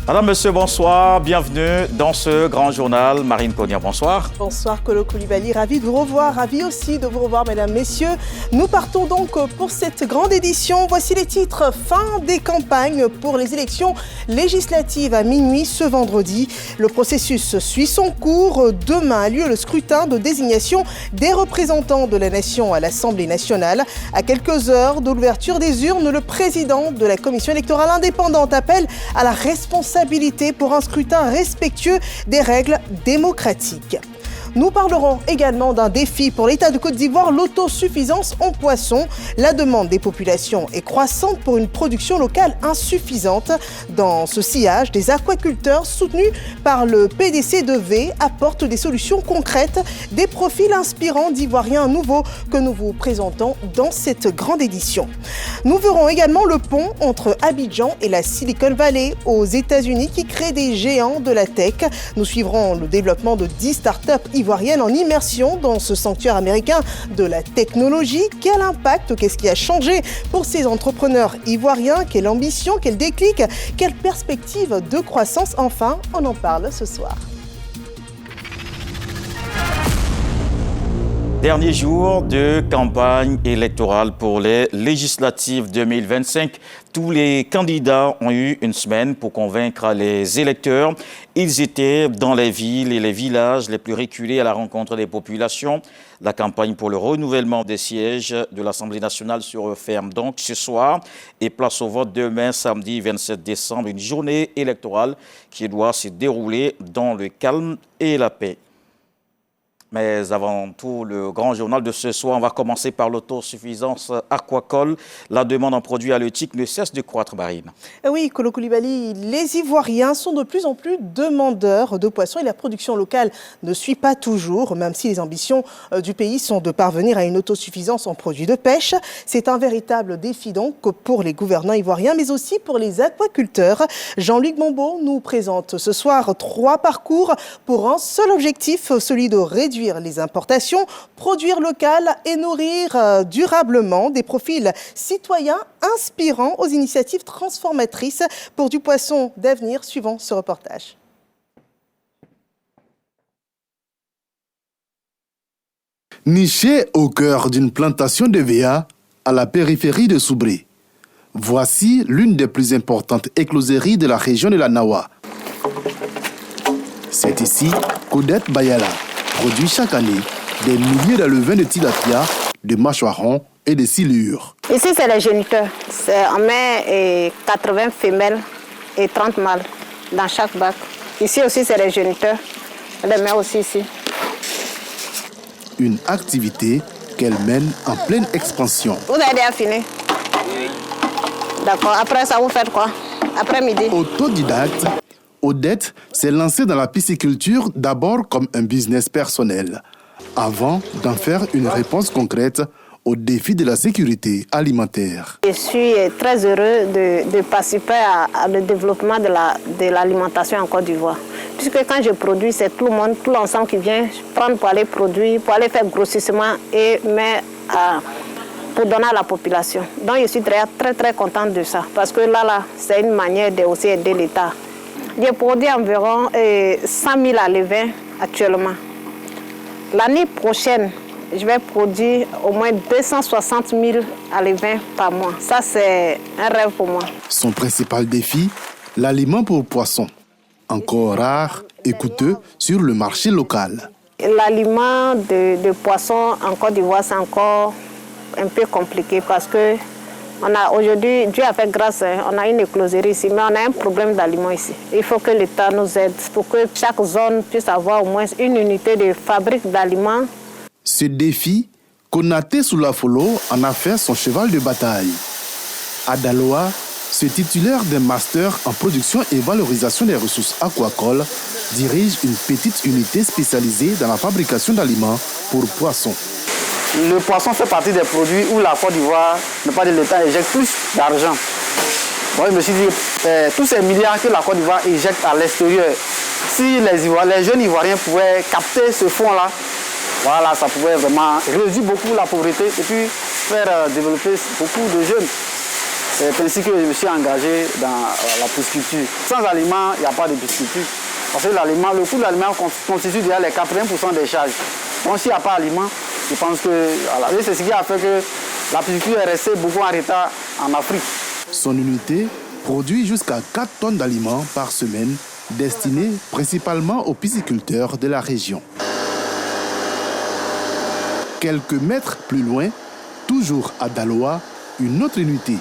Madame, monsieur, bonsoir. Bienvenue dans ce grand journal. Marine Konia, bonsoir. Bonsoir, Kolo Koulibaly. Ravi de vous revoir. Ravi aussi de vous revoir, mesdames, messieurs. Nous partons donc pour cette grande édition. Voici les titres. Fin des campagnes pour les élections législatives à minuit ce vendredi. Le processus suit son cours. Demain a lieu le scrutin de désignation des représentants de la nation à l'Assemblée nationale. À quelques heures de l'ouverture des urnes, le président de la Commission électorale indépendante appelle à la responsabilité pour un scrutin respectueux des règles démocratiques. Nous parlerons également d'un défi pour l'État de Côte d'Ivoire, l'autosuffisance en poissons. La demande des populations est croissante pour une production locale insuffisante. Dans ce sillage, des aquaculteurs soutenus par le PDC de V apportent des solutions concrètes, des profils inspirants d'Ivoiriens nouveaux que nous vous présentons dans cette grande édition. Nous verrons également le pont entre Abidjan et la Silicon Valley aux États-Unis qui crée des géants de la tech. Nous suivrons le développement de 10 startups ivoirienne en immersion dans ce sanctuaire américain de la technologie. Quel impact, qu'est-ce qui a changé pour ces entrepreneurs ivoiriens? Quelle ambition, quel déclic, quelle perspective de croissance? Enfin, on en parle ce soir. Dernier jour de campagne électorale pour les législatives 2025. Tous les candidats ont eu une semaine pour convaincre les électeurs. Ils étaient dans les villes et les villages les plus reculés à la rencontre des populations. La campagne pour le renouvellement des sièges de l'Assemblée nationale se referme donc ce soir et place au vote demain, samedi 27 décembre, une journée électorale qui doit se dérouler dans le calme et la paix. Mais avant tout, le grand journal de ce soir, on va commencer par l'autosuffisance aquacole. La demande en produits halieutiques ne cesse de croître, Marine. Oui, Kolo Koulibaly, les Ivoiriens sont de plus en plus demandeurs de poissons et la production locale ne suit pas toujours, même si les ambitions du pays sont de parvenir à une autosuffisance en produits de pêche. C'est un véritable défi donc pour les gouvernants ivoiriens, mais aussi pour les aquaculteurs. Jean-Luc Mombo nous présente ce soir 3 parcours pour un seul objectif, celui de réduire les importations, produire local et nourrir durablement des profils citoyens inspirants aux initiatives transformatrices pour du poisson d'avenir, suivant ce reportage. Niché au cœur d'une plantation de VA à la périphérie de Soubré, voici l'une des plus importantes écloseries de la région de la Nawa. C'est ici qu'Odette Bayala produit chaque année des milliers d'alevins de tilapia, de mâchoirons et de silures. Ici, c'est les géniteurs. On met 80 femelles et 30 mâles dans chaque bac. Ici aussi, c'est les géniteurs. On les met aussi ici. Une activité qu'elle mène en pleine expansion. Vous avez déjà fini? Oui. D'accord. Après ça, vous faites quoi? Après midi? Autodidacte, Odette s'est lancée dans la pisciculture d'abord comme un business personnel, avant d'en faire une réponse concrète au défi de la sécurité alimentaire. Je suis très heureux de participer à le développement de l'alimentation en Côte d'Ivoire. Puisque quand je produis, c'est tout le monde, tout l'ensemble qui vient prendre pour aller produire, pour aller faire grossissement et pour donner à la population. Donc je suis très contente de ça. Parce que là c'est une manière de aussi aider l'État. J'ai produit environ 100 000 alevins actuellement. L'année prochaine, je vais produire au moins 260 000 alevins par mois. Ça, c'est un rêve pour moi. Son principal défi, l'aliment pour poissons, encore rare et coûteux sur le marché local. L'aliment de poissons en Côte d'Ivoire, c'est encore un peu compliqué parce que on a aujourd'hui, Dieu a fait grâce, on a une écloserie ici, mais on a un problème d'aliments ici. Il faut que l'État nous aide pour que chaque zone puisse avoir au moins une unité de fabrique d'aliments. Ce défi, Konaté Soulafolo en a fait son cheval de bataille. Adaloa, ce titulaire d'un master en production et valorisation des ressources aquacoles, dirige une petite unité spécialisée dans la fabrication d'aliments pour poissons. Le poisson fait partie des produits où la Côte d'Ivoire, ne pas de l'État, éjecte plus d'argent. Bon, je me suis dit, tous ces milliards que la Côte d'Ivoire éjecte à l'extérieur, si les jeunes Ivoiriens pouvaient capter ce fonds-là, voilà, ça pouvait vraiment réduire beaucoup la pauvreté et puis faire développer beaucoup de jeunes. C'est ainsi que je me suis engagé dans la pisciculture. Sans aliment, il n'y a pas de pisciculture. Parce que le coût de l'aliment constitue déjà les 80% des charges. Donc s'il n'y a pas d'aliment, je pense que voilà. Et c'est ce qui a fait que la pisciculture est restée beaucoup en retard en Afrique. Son unité produit jusqu'à 4 tonnes d'aliments par semaine, destinés principalement aux pisciculteurs de la région. Quelques mètres plus loin, toujours à Daloa, une autre unité,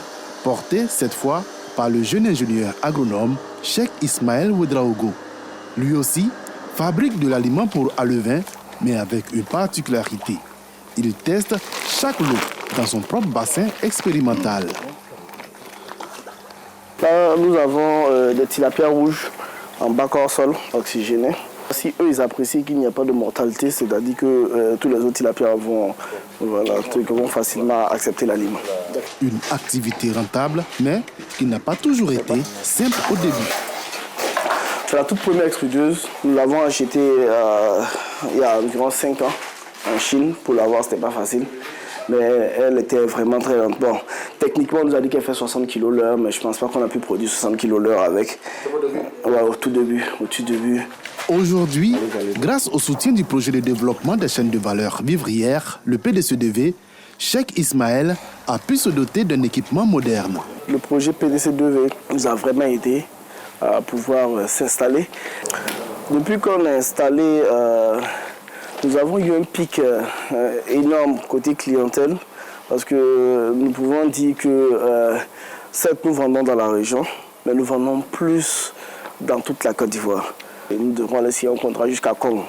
portée cette fois par le jeune ingénieur agronome Cheikh Ismaël Ouedraogo. Lui aussi fabrique de l'aliment pour alevins, mais avec une particularité. Il teste chaque lot dans son propre bassin expérimental. Là, nous avons des tilapias rouges en bac hors sol oxygéné. Si eux, ils apprécient qu'il n'y a pas de mortalité, c'est-à-dire que tous les autres tilapias vont facilement accepter l'aliment. Une activité rentable, mais qui n'a pas toujours été simple au début. C'est la toute première extrudeuse. Nous l'avons achetée il y a environ 5 ans en Chine. Pour l'avoir, ce n'était pas facile. Mais elle était vraiment très lente. Bon, techniquement, on nous a dit qu'elle fait 60 kg l'heure, mais je ne pense pas qu'on a pu produire 60 kg l'heure avec. Ouais, au tout début. Aujourd'hui, grâce au soutien du projet de développement des chaînes de valeur vivrières, le PDCDV, Cheikh Ismaël a pu se doter d'un équipement moderne. Le projet PDCDV nous a vraiment aidé à pouvoir s'installer. Depuis qu'on est installé, nous avons eu un pic énorme côté clientèle parce que nous pouvons dire que certes nous vendons dans la région, mais nous vendons plus dans toute la Côte d'Ivoire. Et nous devrons aller signer un contrat jusqu'à Kong.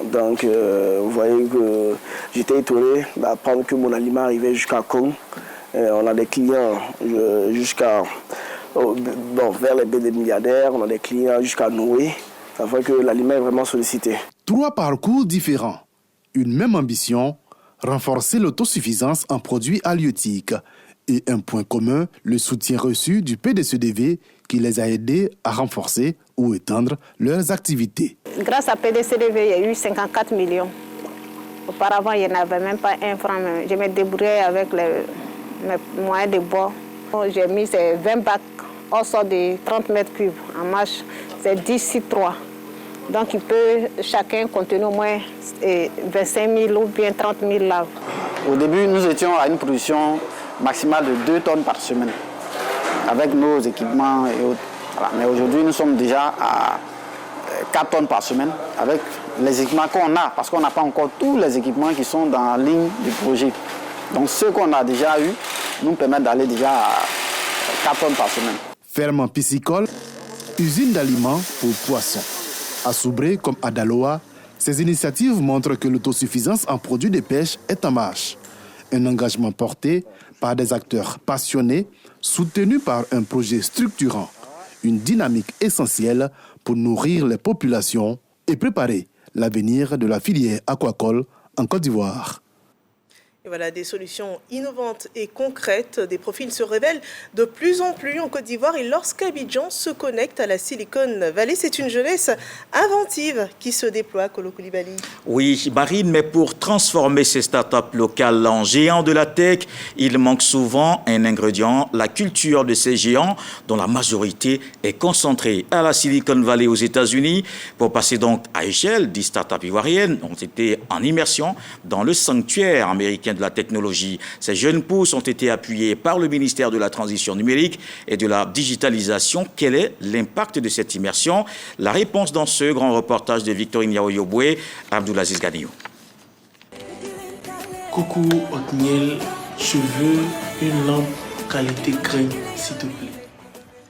Donc vous voyez que j'étais étonné d'apprendre que mon aliment arrivait jusqu'à Kong. On a des clients vers les baies des milliardaires, on a des clients jusqu'à Noé. Ça fait que l'aliment est vraiment sollicité. 3 parcours différents. Une même ambition, renforcer l'autosuffisance en produits halieutiques. Et un point commun, le soutien reçu du PDCDV qui les a aidés à renforcer ou étendre leurs activités. Grâce à PDCDV, il y a eu 54 millions. Auparavant, il n'y en avait même pas un franc. Je me débrouillais avec mes moyens de bord. J'ai mis ces 20 bacs au sort de 30 mètres cubes en marche. C'est 10 3. Donc, il peut chacun contenir au moins 25 000 ou bien 30 000 laves. Au début, nous étions à une production maximale de 2 tonnes par semaine, avec nos équipements et autres. Voilà. Mais aujourd'hui, nous sommes déjà à 4 tonnes par semaine, avec les équipements qu'on a, parce qu'on n'a pas encore tous les équipements qui sont dans la ligne du projet. Donc, ceux qu'on a déjà eus nous permettent d'aller déjà à 4 tonnes par semaine. Ferme piscicole, usine d'aliments pour poissons. À Soubré comme à Daloa, ces initiatives montrent que l'autosuffisance en produits de pêche est en marche. Un engagement porté par des acteurs passionnés, soutenus par un projet structurant, une dynamique essentielle pour nourrir les populations et préparer l'avenir de la filière aquacole en Côte d'Ivoire. Et voilà, des solutions innovantes et concrètes, des profils se révèlent de plus en plus en Côte d'Ivoire et lorsqu'Abidjan se connecte à la Silicon Valley, c'est une jeunesse inventive qui se déploie, Kolo Koulibaly. Oui, Marine, mais pour transformer ces startups locales en géants de la tech, il manque souvent un ingrédient, la culture de ces géants dont la majorité est concentrée à la Silicon Valley aux États-Unis. Pour passer donc à échelle, 10 startups ivoiriennes ont été en immersion dans le sanctuaire américain de la technologie. Ces jeunes pousses ont été appuyées par le ministère de la Transition numérique et de la digitalisation. Quel est l'impact de cette immersion? La réponse dans ce grand reportage de Victorine Yaoyoboué, Abdoulaziz Ganiou. Coucou Otniel, je veux une lampe qualité crème, s'il te plaît.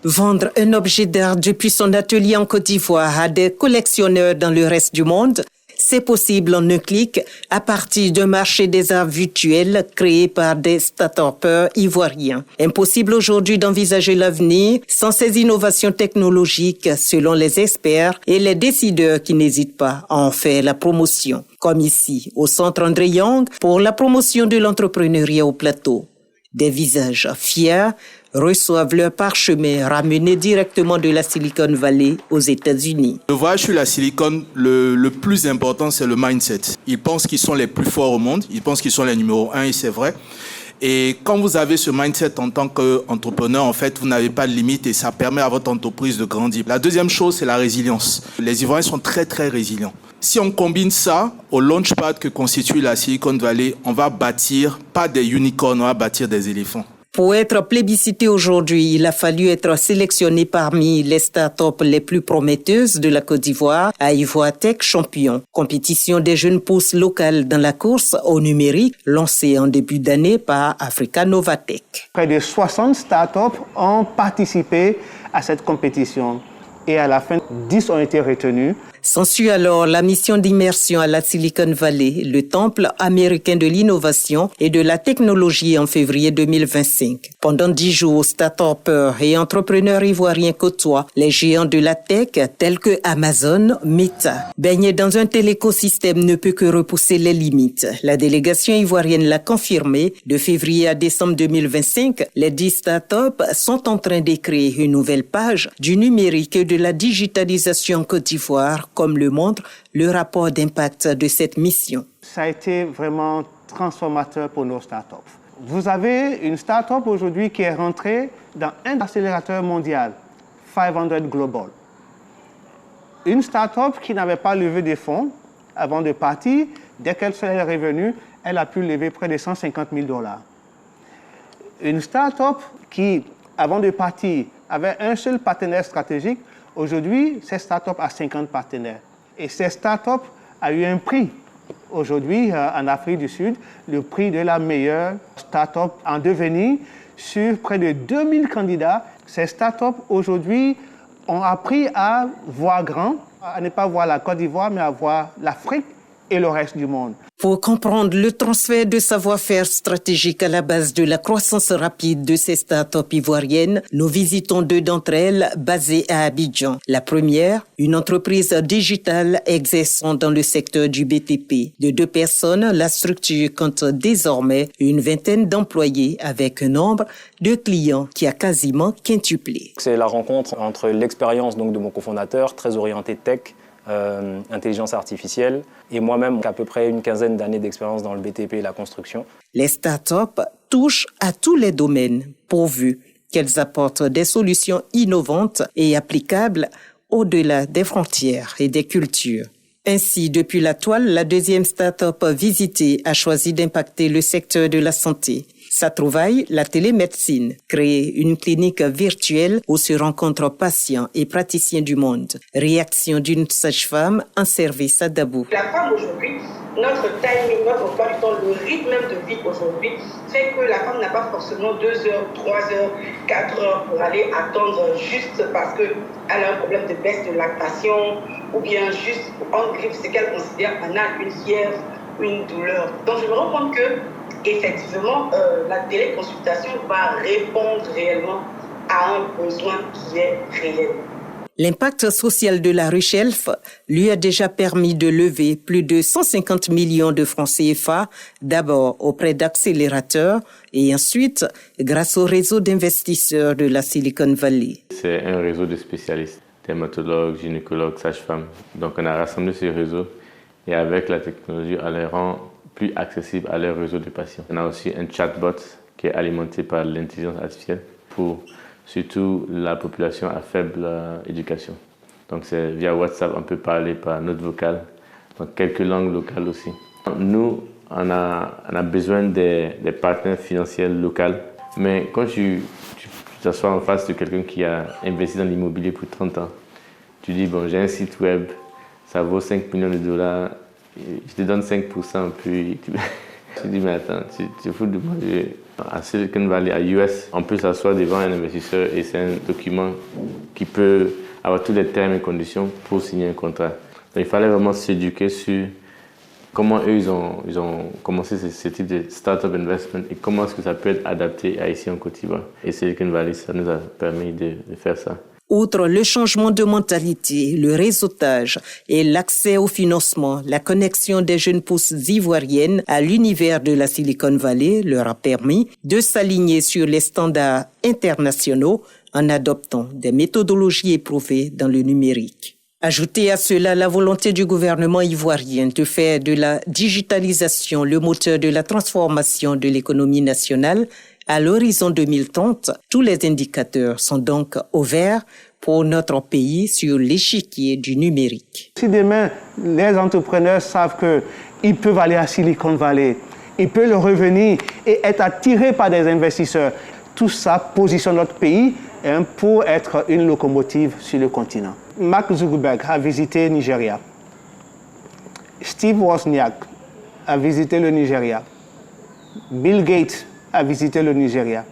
Vendre un objet d'art depuis son atelier en Côte d'Ivoire à des collectionneurs dans le reste du monde, c'est possible en un clic à partir d'un marché des arts virtuels créé par des start-upers ivoiriens. Impossible aujourd'hui d'envisager l'avenir sans ces innovations technologiques selon les experts et les décideurs qui n'hésitent pas à en faire la promotion. Comme ici, au Centre André Young, pour la promotion de l'entrepreneuriat au plateau. Des visages fiers reçoivent leur parchemin ramené directement de la Silicon Valley aux États-Unis. Le voyage sur la Silicon, le plus important, c'est le mindset. Ils pensent qu'ils sont les plus forts au monde, ils pensent qu'ils sont les numéros 1 et c'est vrai. Et quand vous avez ce mindset en tant qu'entrepreneur, en fait, vous n'avez pas de limite et ça permet à votre entreprise de grandir. La deuxième chose, c'est la résilience. Les Ivoiriens sont très, très résilients. Si on combine ça au launchpad que constitue la Silicon Valley, on va bâtir, pas des unicorns, on va bâtir des éléphants. Pour être plébiscité aujourd'hui, il a fallu être sélectionné parmi les startups les plus prometteuses de la Côte d'Ivoire à Ivoire-Tech Champion, compétition des jeunes pousses locales dans la course au numérique lancée en début d'année par Africa Novatech. Près de 60 startups ont participé à cette compétition et à la fin, 10 ont été retenus. S'ensuit alors la mission d'immersion à la Silicon Valley, le temple américain de l'innovation et de la technologie en février 2025. Pendant 10 jours, start-upers et entrepreneurs ivoiriens côtoient les géants de la tech tels que Amazon, Meta. Baigner dans un tel écosystème ne peut que repousser les limites. La délégation ivoirienne l'a confirmé. De février à décembre 2025, les 10 start-up sont en train d'écrire une nouvelle page du numérique et de la digitalisation en Côte d'Ivoire, comme le montre le rapport d'impact de cette mission. Ça a été vraiment transformateur pour nos startups. Vous avez une startup aujourd'hui qui est rentrée dans un accélérateur mondial, 500 Global. Une startup qui n'avait pas levé des fonds avant de partir, dès qu'elle est revenue, elle a pu lever près de $150 000. Une startup qui, avant de partir, avait un seul partenaire stratégique. Aujourd'hui, cette start-up a 50 partenaires. Et cette start-up a eu un prix. Aujourd'hui, en Afrique du Sud, le prix de la meilleure start-up en devenir sur près de 2000 candidats. Ces start-up, aujourd'hui, ont appris à voir grand, à ne pas voir la Côte d'Ivoire, mais à voir l'Afrique et le reste du monde. Pour comprendre le transfert de savoir-faire stratégique à la base de la croissance rapide de ces startups ivoiriennes, nous visitons 2 d'entre elles basées à Abidjan. La première, une entreprise digitale exerçant dans le secteur du BTP. De 2 personnes, la structure compte désormais une vingtaine d'employés avec un nombre de clients qui a quasiment quintuplé. C'est la rencontre entre l'expérience donc de mon cofondateur, très orienté tech, intelligence artificielle, et moi-même, à peu près une quinzaine d'années d'expérience dans le BTP et la construction. Les startups touchent à tous les domaines, pourvu qu'elles apportent des solutions innovantes et applicables au-delà des frontières et des cultures. Ainsi, depuis la toile, la deuxième start-up visitée a choisi d'impacter le secteur de la santé. Sa trouvaille, la télémédecine, créer une clinique virtuelle où se rencontrent patients et praticiens du monde. Réaction d'une sage-femme en service à Dabou. La femme aujourd'hui, notre timing, notre emploi du temps, le rythme même de vie aujourd'hui fait que la femme n'a pas forcément 2 heures, 3 heures, 4 heures pour aller attendre juste parce qu'elle a un problème de baisse de lactation ou bien juste en griffe, c'est qu'elle considère qu'elle a une fièvre ou une douleur. Donc je me rends compte que effectivement, la téléconsultation va répondre réellement à un besoin qui est réel. L'impact social de la Ruche Elf lui a déjà permis de lever plus de 150 millions de francs CFA, d'abord auprès d'accélérateurs et ensuite grâce au réseau d'investisseurs de la Silicon Valley. C'est un réseau de spécialistes, dermatologues, gynécologues, sages-femmes. Donc on a rassemblé ce réseau et avec la technologie, on les rend plus accessible à leur réseau de patients. On a aussi un chatbot qui est alimenté par l'intelligence artificielle pour surtout la population à faible éducation. Donc c'est via WhatsApp, on peut parler par note vocale, donc quelques langues locales aussi. Nous, on a besoin des partenaires financiers locaux, mais quand tu t'assois en face de quelqu'un qui a investi dans l'immobilier pour 30 ans, tu dis, bon, j'ai un site web, ça vaut 5 millions de dollars, je te donne 5%, puis tu dis, mais attends, tu fous de moi. À Silicon Valley, à US, on peut s'asseoir devant un investisseur et c'est un document qui peut avoir tous les termes et conditions pour signer un contrat. Donc il fallait vraiment s'éduquer sur comment eux, ils ont commencé ce type de startup investment et comment est-ce que ça peut être adapté à ici en Côte d'Ivoire. Et Silicon Valley, ça nous a permis de faire ça. Outre le changement de mentalité, le réseautage et l'accès au financement, la connexion des jeunes pousses ivoiriennes à l'univers de la Silicon Valley leur a permis de s'aligner sur les standards internationaux en adoptant des méthodologies éprouvées dans le numérique. Ajoutez à cela la volonté du gouvernement ivoirien de faire de la digitalisation le moteur de la transformation de l'économie nationale à l'horizon 2030. Tous les indicateurs sont donc au vert pour notre pays sur l'échiquier du numérique. Si demain, les entrepreneurs savent qu'ils peuvent aller à Silicon Valley, ils peuvent revenir et être attirés par des investisseurs, tout ça positionne notre pays pour être une locomotive sur le continent. Mark Zuckerberg a visité le Nigeria. Steve Wozniak a visité le Nigeria. Bill Gates a visité le Nigeria.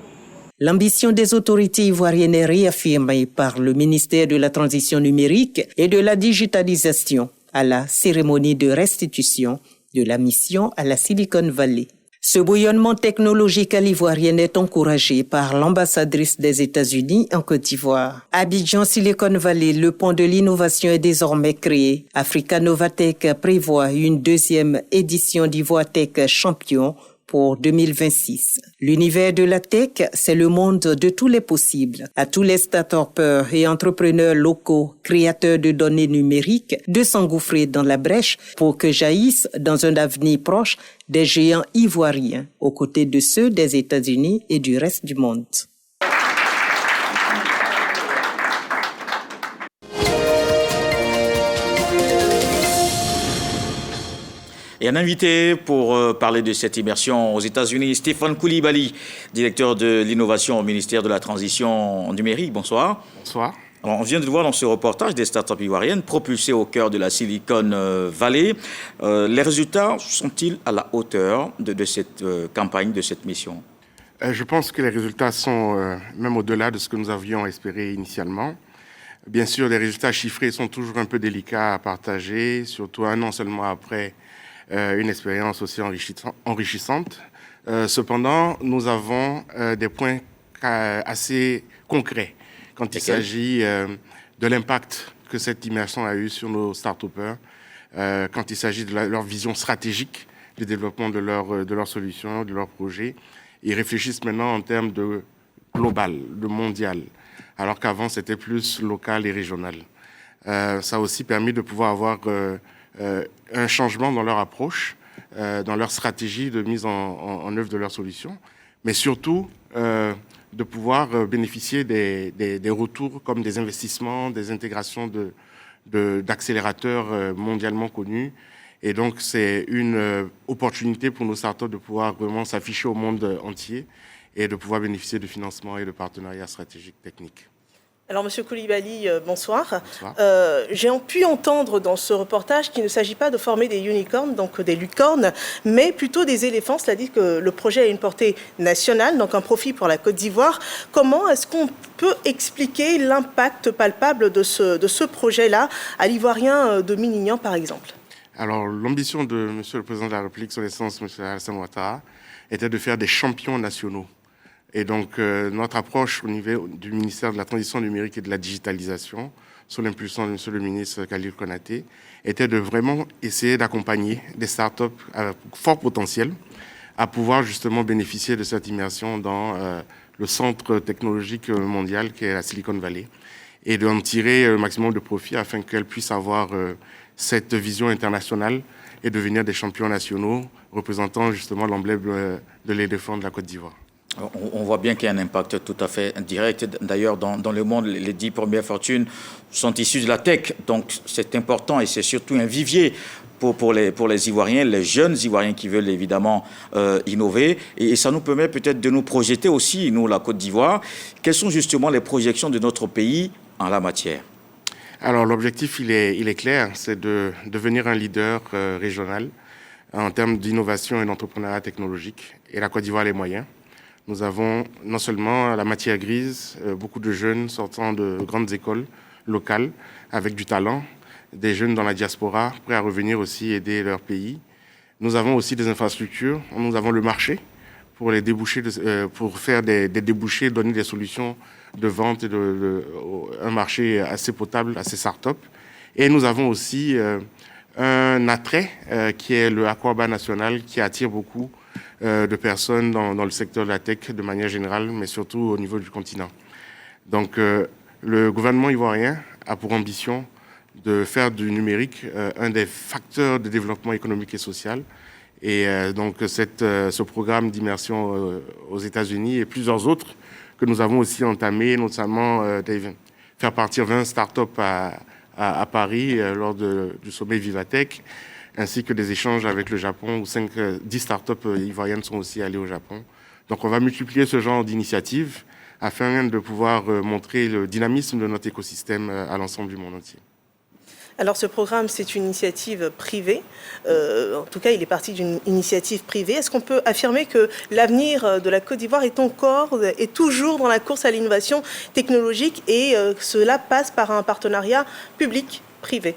L'ambition des autorités ivoiriennes est réaffirmée par le ministère de la Transition numérique et de la digitalisation à la cérémonie de restitution de la mission à la Silicon Valley. Ce bouillonnement technologique à l'ivoirienne est encouragé par l'ambassadrice des États-Unis en Côte d'Ivoire. Abidjan Silicon Valley, le pont de l'innovation est désormais créé. Africa Novatech prévoit une deuxième édition d'Ivoitech Champion pour 2026. L'univers de la tech, c'est le monde de tous les possibles. À tous les start-upers et entrepreneurs locaux, créateurs de données numériques, de s'engouffrer dans la brèche pour que jaillissent dans un avenir proche des géants ivoiriens, aux côtés de ceux des États-Unis et du reste du monde. Et un invité pour parler de cette immersion aux États-Unis, Stéphane Koulibaly, directeur de l'innovation au ministère de la Transition numérique. Bonsoir. Bonsoir. Alors, on vient de voir dans ce reportage des startups ivoiriennes propulsées au cœur de la Silicon Valley. Les résultats sont-ils à la hauteur de cette campagne, de cette mission? Je pense que les résultats sont même au-delà de ce que nous avions espéré initialement. Bien sûr, les résultats chiffrés sont toujours un peu délicats à partager, surtout un an seulement après une expérience aussi enrichissante. Cependant, nous avons des points assez concrets quand il s'agit de l'impact que cette immersion a eu sur nos start-upers, quand il s'agit de leur vision stratégique du développement de leurs solutions, de leurs projets. Ils réfléchissent maintenant en termes de global, de mondial, alors qu'avant c'était plus local et régional. Ça a aussi permis de pouvoir avoir un changement dans leur approche, dans leur stratégie de mise en œuvre de leurs solutions, mais surtout de pouvoir bénéficier des retours comme des investissements, des intégrations d'accélérateurs mondialement connus. Et donc, c'est une opportunité pour nos startups de pouvoir vraiment s'afficher au monde entier et de pouvoir bénéficier de financements et de partenariats stratégiques techniques. Alors, Monsieur Koulibaly, bonsoir. Bonsoir. J'ai pu entendre dans ce reportage qu'il ne s'agit pas de former des unicorns, donc des lucornes, mais plutôt des éléphants. Cela dit que le projet a une portée nationale, donc un profit pour la Côte d'Ivoire. Comment est-ce qu'on peut expliquer l'impact palpable de ce projet-là à l'Ivoirien de Minignan, par exemple? Alors, l'ambition de Monsieur le Président de la République, son Excellence M. Alassane Ouattara, était de faire des champions nationaux. Et donc, notre approche au niveau du ministère de la Transition numérique et de la digitalisation, sous l'impulsion de M. le ministre Khalil Konaté, était de vraiment essayer d'accompagner des startups à fort potentiel à pouvoir justement bénéficier de cette immersion dans le centre technologique mondial qui est la Silicon Valley et d'en tirer le maximum de profit afin qu'elles puissent avoir cette vision internationale et devenir des champions nationaux représentant justement l'emblème de l'éléphant de la Côte d'Ivoire. On voit bien qu'il y a un impact tout à fait direct. D'ailleurs, dans le monde, les 10 premières fortunes sont issues de la tech. Donc, c'est important et c'est surtout un vivier pour les Ivoiriens, les jeunes Ivoiriens qui veulent évidemment innover. Et ça nous permet peut-être de nous projeter aussi, nous, la Côte d'Ivoire. Quelles sont justement les projections de notre pays en la matière? Alors, l'objectif, il est clair, c'est de devenir un leader régional en termes d'innovation et d'entrepreneuriat technologique. Et la Côte d'Ivoire a les moyens. Nous avons non seulement la matière grise, beaucoup de jeunes sortant de grandes écoles locales avec du talent, des jeunes dans la diaspora prêts à revenir aussi aider leur pays. Nous avons aussi des infrastructures, nous avons le marché pour les débouchés, pour faire des débouchés, donner des solutions de vente et un marché assez potable à ces startups. Et nous avons aussi un attrait qui est le Aquaba National qui attire beaucoup de personnes dans le secteur de la tech de manière générale, mais surtout au niveau du continent. Donc, le gouvernement ivoirien a pour ambition de faire du numérique un des facteurs de développement économique et social. Et donc ce programme d'immersion aux États-Unis et plusieurs autres que nous avons aussi entamés, notamment faire partir 20 startups à Paris lors du sommet Vivatech, ainsi que des échanges avec le Japon où 10 startups ivoiriennes sont aussi allées au Japon. Donc on va multiplier ce genre d'initiatives afin de pouvoir montrer le dynamisme de notre écosystème à l'ensemble du monde entier. Alors ce programme, c'est une initiative privée. En tout cas, il est parti d'une initiative privée. Est-ce qu'on peut affirmer que l'avenir de la Côte d'Ivoire est toujours dans la course à l'innovation technologique et cela passe par un partenariat public-privé?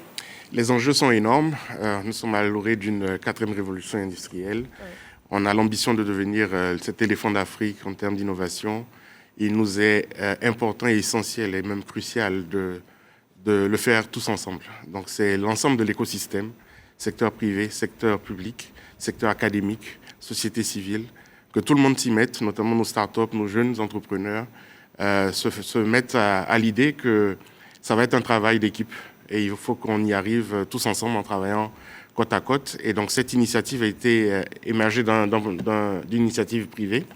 Les enjeux sont énormes. Nous sommes à l'orée d'une 4e révolution industrielle. Oui. On a l'ambition de devenir cet éléphant d'Afrique en termes d'innovation. Il nous est important et essentiel et même crucial de le faire tous ensemble. Donc c'est l'ensemble de l'écosystème, secteur privé, secteur public, secteur académique, société civile, que tout le monde s'y mette, notamment nos startups, nos jeunes entrepreneurs, se mettent à l'idée que ça va être un travail d'équipe et il faut qu'on y arrive tous ensemble en travaillant côte à côte. Et donc cette initiative a été émergée d'une initiative privée.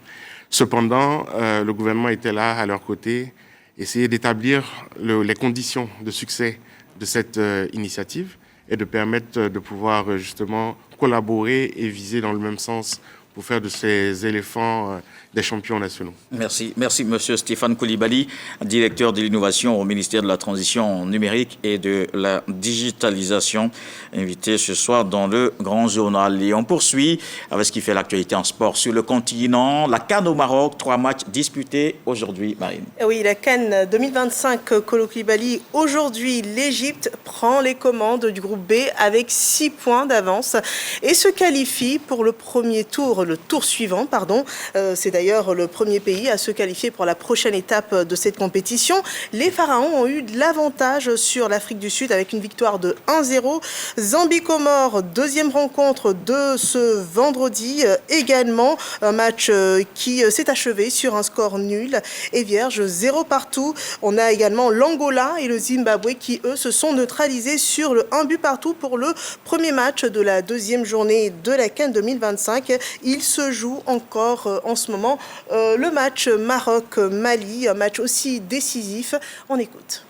Cependant, le gouvernement était là à leur côté, essayer d'établir les conditions de succès de cette initiative et de permettre de pouvoir justement collaborer et viser dans le même sens pour faire de ces éléphants des champions nationaux. Merci, Monsieur Stéphane Coulibaly, directeur de l'innovation au ministère de la Transition numérique et de la digitalisation, invité ce soir dans le Grand Journal. Et on poursuit avec ce qui fait l'actualité en sport sur le continent. La CAN au Maroc, 3 matchs disputés aujourd'hui, Marine. Oui, la CAN 2025, Kolo Coulibaly. Aujourd'hui, l'Égypte prend les commandes du groupe B avec 6 points d'avance et se qualifie pour le tour suivant. C'est d'ailleurs le premier pays à se qualifier pour la prochaine étape de cette compétition. Les Pharaons ont eu de l'avantage sur l'Afrique du Sud avec une victoire de 1-0. Zambie-Comores, deuxième rencontre de ce vendredi également. Un match qui s'est achevé sur un score nul et vierge, 0 partout. On a également l'Angola et le Zimbabwe qui, eux, se sont neutralisés sur le 1 but partout pour le premier match de la deuxième journée de la CAN 2025. Il se joue encore en ce moment le match Maroc-Mali, un match aussi décisif. On écoute.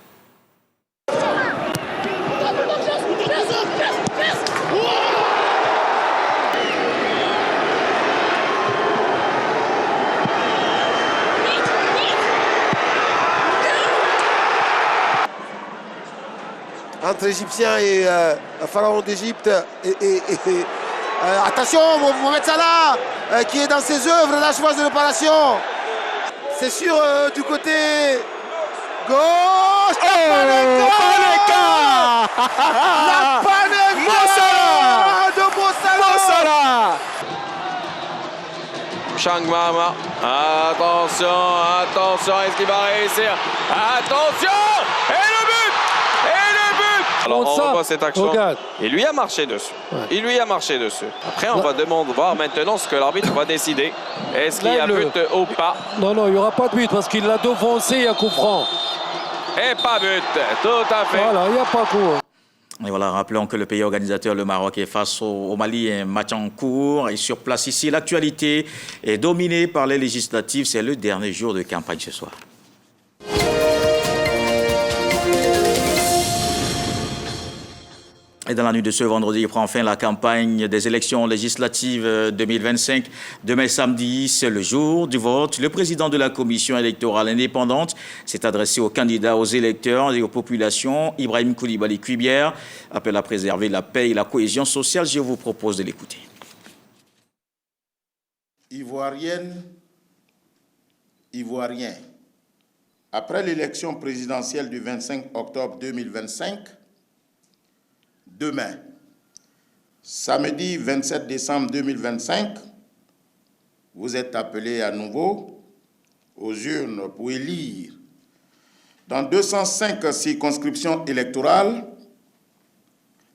Entre Égyptiens et Pharaon d'Égypte. Attention, Mohamed Salah qui est dans ses œuvres, la phase de réparation. C'est sûr du côté gauche. La Panenka de Mossala. Chang Mama. Attention, est-ce qu'il va réussir? Attention! Et le but! Alors on revoit cette action. Regarde. Il lui a marché dessus. Ouais. Après on va voir maintenant ce que l'arbitre va décider. Est-ce qu'il y a but ou pas? Non, il n'y aura pas de but parce qu'il l'a devancé à coup franc. Et pas but, tout à fait. Voilà, il n'y a pas coup. Et voilà, rappelons que le pays organisateur, le Maroc, est face au Mali, un match en cours. Et sur place ici, l'actualité est dominée par les législatives. C'est le dernier jour de campagne ce soir. Et dans la nuit de ce vendredi, prend fin la campagne des élections législatives 2025. Demain samedi, c'est le jour du vote. Le président de la commission électorale indépendante s'est adressé aux candidats, aux électeurs et aux populations. Ibrahim Coulibaly Cuibière appelle à préserver la paix et la cohésion sociale. Je vous propose de l'écouter. Ivoirienne, Ivoiriens, après l'élection présidentielle du 25 octobre 2025, demain, samedi 27 décembre 2025, vous êtes appelés à nouveau aux urnes pour élire dans 205 circonscriptions électorales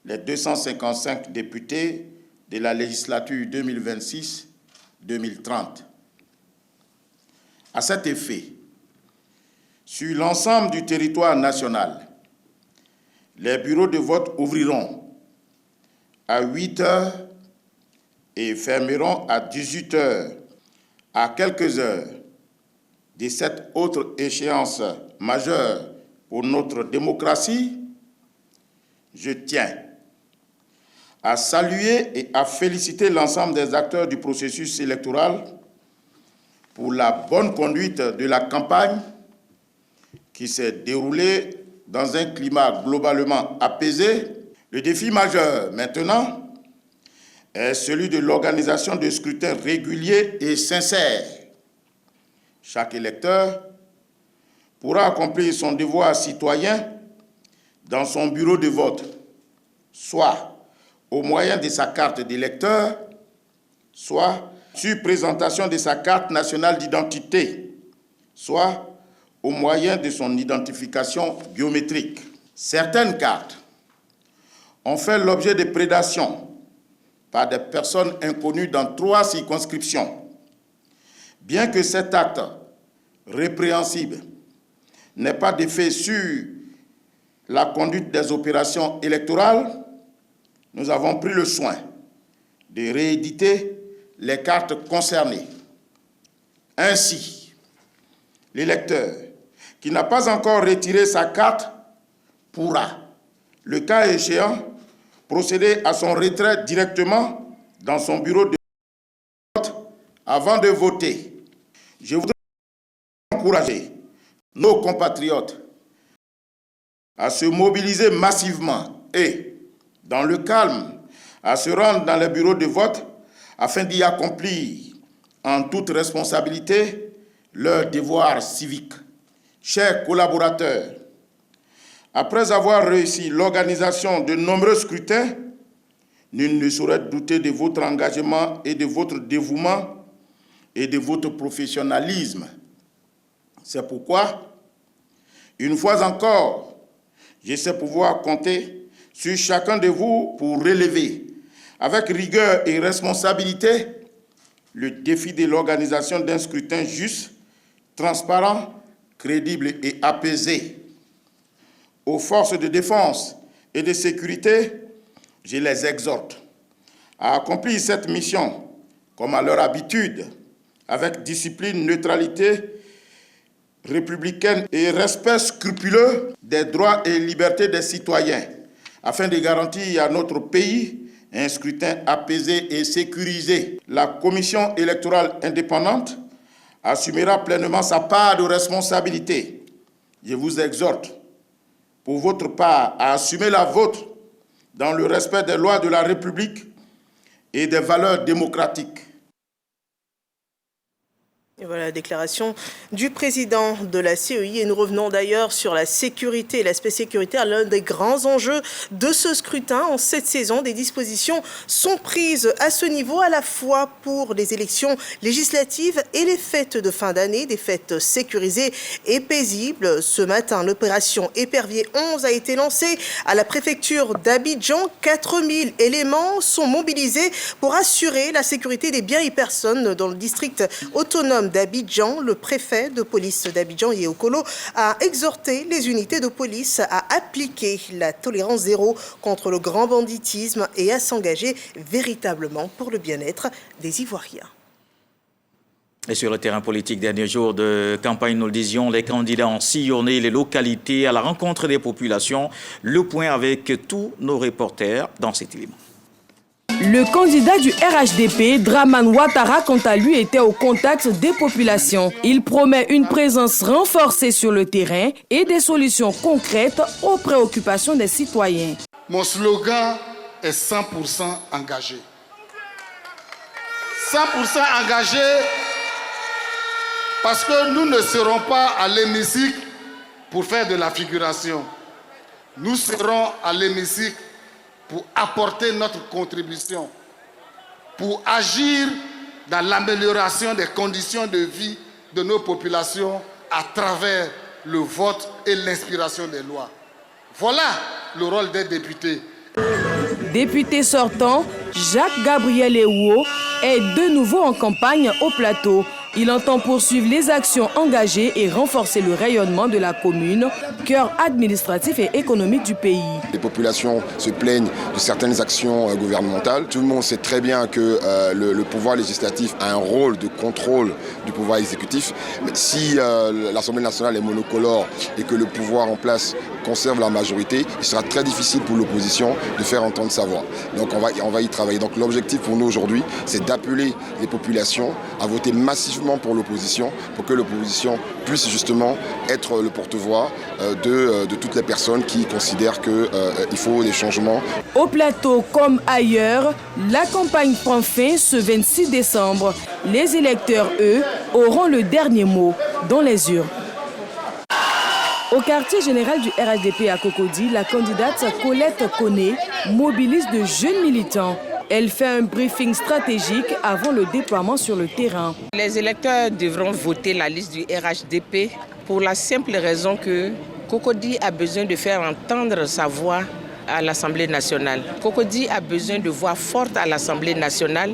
les 255 députés de la législature 2026-2030. À cet effet, sur l'ensemble du territoire national, Les bureaux de vote ouvriront à 8 h et fermeront à 18 h à quelques heures de cette autre échéance majeure pour notre démocratie. Je tiens à saluer et à féliciter l'ensemble des acteurs du processus électoral pour la bonne conduite de la campagne qui s'est déroulée dans un climat globalement apaisé. Le défi majeur maintenant est celui de l'organisation de scrutins réguliers et sincères. Chaque électeur pourra accomplir son devoir citoyen dans son bureau de vote, soit au moyen de sa carte d'électeur, soit sur présentation de sa carte nationale d'identité, soit au moyen de son identification biométrique. Certaines cartes ont fait l'objet de prédations par des personnes inconnues dans 3 circonscriptions. Bien que cet acte répréhensible n'ait pas d'effet sur la conduite des opérations électorales, nous avons pris le soin de rééditer les cartes concernées. Ainsi, l'électeur qui n'a pas encore retiré sa carte pourra, le cas échéant, procéder à son retrait directement dans son bureau de vote avant de voter. Je voudrais encourager nos compatriotes à se mobiliser massivement et, dans le calme, à se rendre dans les bureaux de vote afin d'y accomplir en toute responsabilité leur devoir civique. Chers collaborateurs, après avoir réussi l'organisation de nombreux scrutins, nul ne saurait douter de votre engagement et de votre dévouement et de votre professionnalisme. C'est pourquoi, une fois encore, je sais pouvoir compter sur chacun de vous pour relever avec rigueur et responsabilité le défi de l'organisation d'un scrutin juste, transparent, crédible et apaisé. Aux forces de défense et de sécurité, je les exhorte à accomplir cette mission comme à leur habitude, avec discipline, neutralité républicaine et respect scrupuleux des droits et libertés des citoyens, afin de garantir à notre pays un scrutin apaisé et sécurisé. La commission électorale indépendante assumera pleinement sa part de responsabilité. Je vous exhorte, pour votre part, à assumer la vôtre dans le respect des lois de la République et des valeurs démocratiques. Et voilà la déclaration du président de la CEI. Et nous revenons d'ailleurs sur la sécurité, l'aspect sécuritaire, l'un des grands enjeux de ce scrutin. En cette saison, des dispositions sont prises à ce niveau, à la fois pour les élections législatives et les fêtes de fin d'année, des fêtes sécurisées et paisibles. Ce matin, l'opération Épervier 11 a été lancée à la préfecture d'Abidjan. 4000 éléments sont mobilisés pour assurer la sécurité des biens et personnes dans le district autonome d'Abidjan. Le préfet de police d'Abidjan, Yéokolo, a exhorté les unités de police à appliquer la tolérance zéro contre le grand banditisme et à s'engager véritablement pour le bien-être des Ivoiriens. Et sur le terrain politique, dernier jour de campagne, nous le disions, les candidats ont sillonné les localités à la rencontre des populations. Le point avec tous nos reporters dans cet élément. Le candidat du RHDP, Draman Ouattara, quant à lui, était au contact des populations. Il promet une présence renforcée sur le terrain et des solutions concrètes aux préoccupations des citoyens. Mon slogan est 100% engagé. 100% engagé parce que nous ne serons pas à l'hémicycle pour faire de la figuration. Nous serons à l'hémicycle pour apporter notre contribution, pour agir dans l'amélioration des conditions de vie de nos populations à travers le vote et l'inspiration des lois. Voilà le rôle des députés. Député sortant, Jacques Gabriel Ewuo est de nouveau en campagne au plateau. Il entend poursuivre les actions engagées et renforcer le rayonnement de la commune, cœur administratif et économique du pays. Les populations se plaignent de certaines actions gouvernementales. Tout le monde sait très bien que le pouvoir législatif a un rôle de contrôle du pouvoir exécutif. Mais si l'Assemblée nationale est monocolore et que le pouvoir en place conserve la majorité, il sera très difficile pour l'opposition de faire entendre sa voix. Donc on va y travailler. Donc l'objectif pour nous aujourd'hui, c'est d'appeler les populations à voter massivement pour l'opposition, pour que l'opposition puisse justement être le porte-voix de toutes les personnes qui considèrent qu'il faut des changements. Au plateau comme ailleurs, la campagne prend fin ce 26 décembre. Les électeurs, eux, auront le dernier mot dans les urnes. Au quartier général du RHDP à Cocody, la candidate Colette Koné mobilise de jeunes militants. Elle fait un briefing stratégique avant le déploiement sur le terrain. Les électeurs devront voter la liste du RHDP pour la simple raison que Cocody a besoin de faire entendre sa voix à l'Assemblée nationale. Cocody a besoin de voix fortes à l'Assemblée nationale.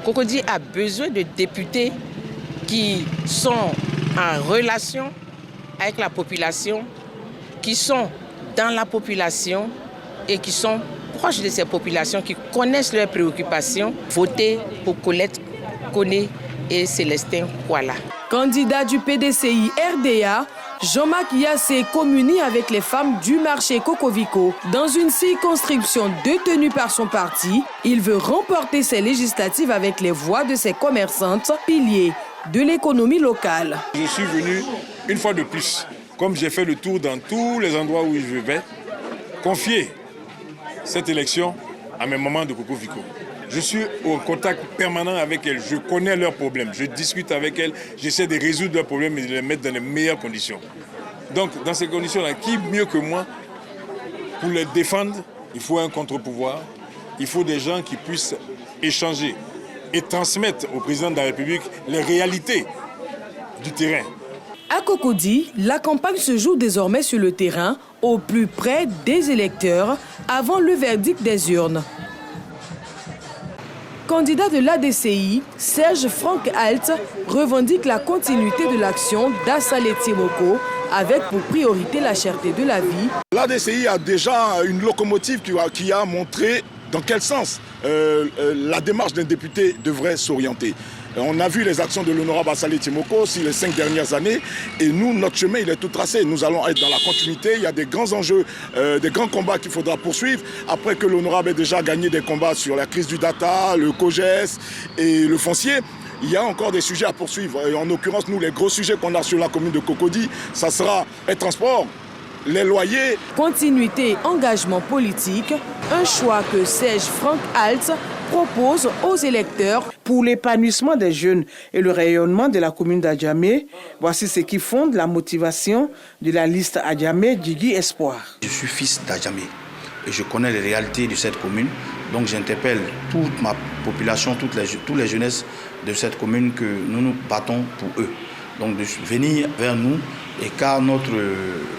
Cocody a besoin de députés qui sont en relation avec la population, qui sont dans la population et qui sont proches de ces populations, qui connaissent leurs préoccupations. Votez pour Colette Koné et Célestin Kouala. Candidat du PDCI RDA, Jean-Marc Yassé communie avec les femmes du marché Cocovico. Dans une circonscription détenue par son parti, il veut remporter ses législatives avec les voix de ses commerçantes, piliers de l'économie locale. Je suis venu une fois de plus, comme j'ai fait le tour dans tous les endroits où je vais, confier cette élection à mes mamans de Cocovico. Je suis au contact permanent avec elles, je connais leurs problèmes, je discute avec elles, j'essaie de résoudre leurs problèmes et de les mettre dans les meilleures conditions. Donc, dans ces conditions-là, qui mieux que moi pour les défendre? Il faut un contre-pouvoir, il faut des gens qui puissent échanger et transmettre au président de la République les réalités du terrain. À Cocody, la campagne se joue désormais sur le terrain, au plus près des électeurs, avant le verdict des urnes. Candidat de l'ADCI, Serge Franck Alt revendique la continuité de l'action d'Assalé Timoko avec pour priorité la cherté de la vie. L'ADCI a déjà une locomotive qui a montré dans quel sens la démarche d'un député devrait s'orienter. On a vu les actions de l'honorable Assalé Timoko sur les 5 dernières années et nous, notre chemin, il est tout tracé. Nous allons être dans la continuité. Il y a des grands enjeux, des grands combats qu'il faudra poursuivre. Après que l'honorable ait déjà gagné des combats sur la crise du data, le COGES et le foncier, il y a encore des sujets à poursuivre. Et en l'occurrence, nous, les gros sujets qu'on a sur la commune de Cocody, ça sera les transports, les loyers. Continuité et engagement politique, un choix que Serge Franck Alt propose aux électeurs. Pour l'épanouissement des jeunes et le rayonnement de la commune d'Adjamé, voici ce qui fonde la motivation de la liste Adjamé Djigui Espoir. Je suis fils d'Adjamé et je connais les réalités de cette commune. Donc j'interpelle toute ma population, toutes les jeunesses de cette commune que nous nous battons pour eux. Donc de venir vers nous, et car notre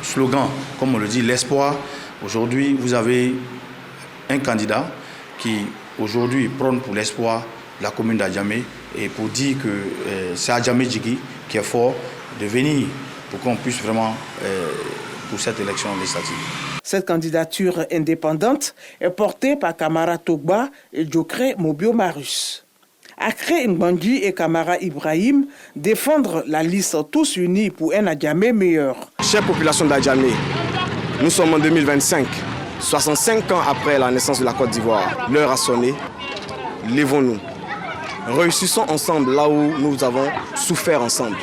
slogan, comme on le dit, l'espoir, aujourd'hui vous avez un candidat qui aujourd'hui prône pour l'espoir de la commune d'Adjamé et pour dire que c'est Adjamé Djigui qui est fort de venir pour qu'on puisse vraiment pour cette élection législative. Cette candidature indépendante est portée par Kamara Togba et Djokre Mobio Marus. Akré Mbandi et Kamara Ibrahim défendre la liste tous unis pour un Adjamé meilleur. Chère population d'Adjamé, nous sommes en 2025, 65 ans après la naissance de la Côte d'Ivoire. L'heure a sonné, lèvons-nous. Réussissons ensemble là où nous avons souffert ensemble.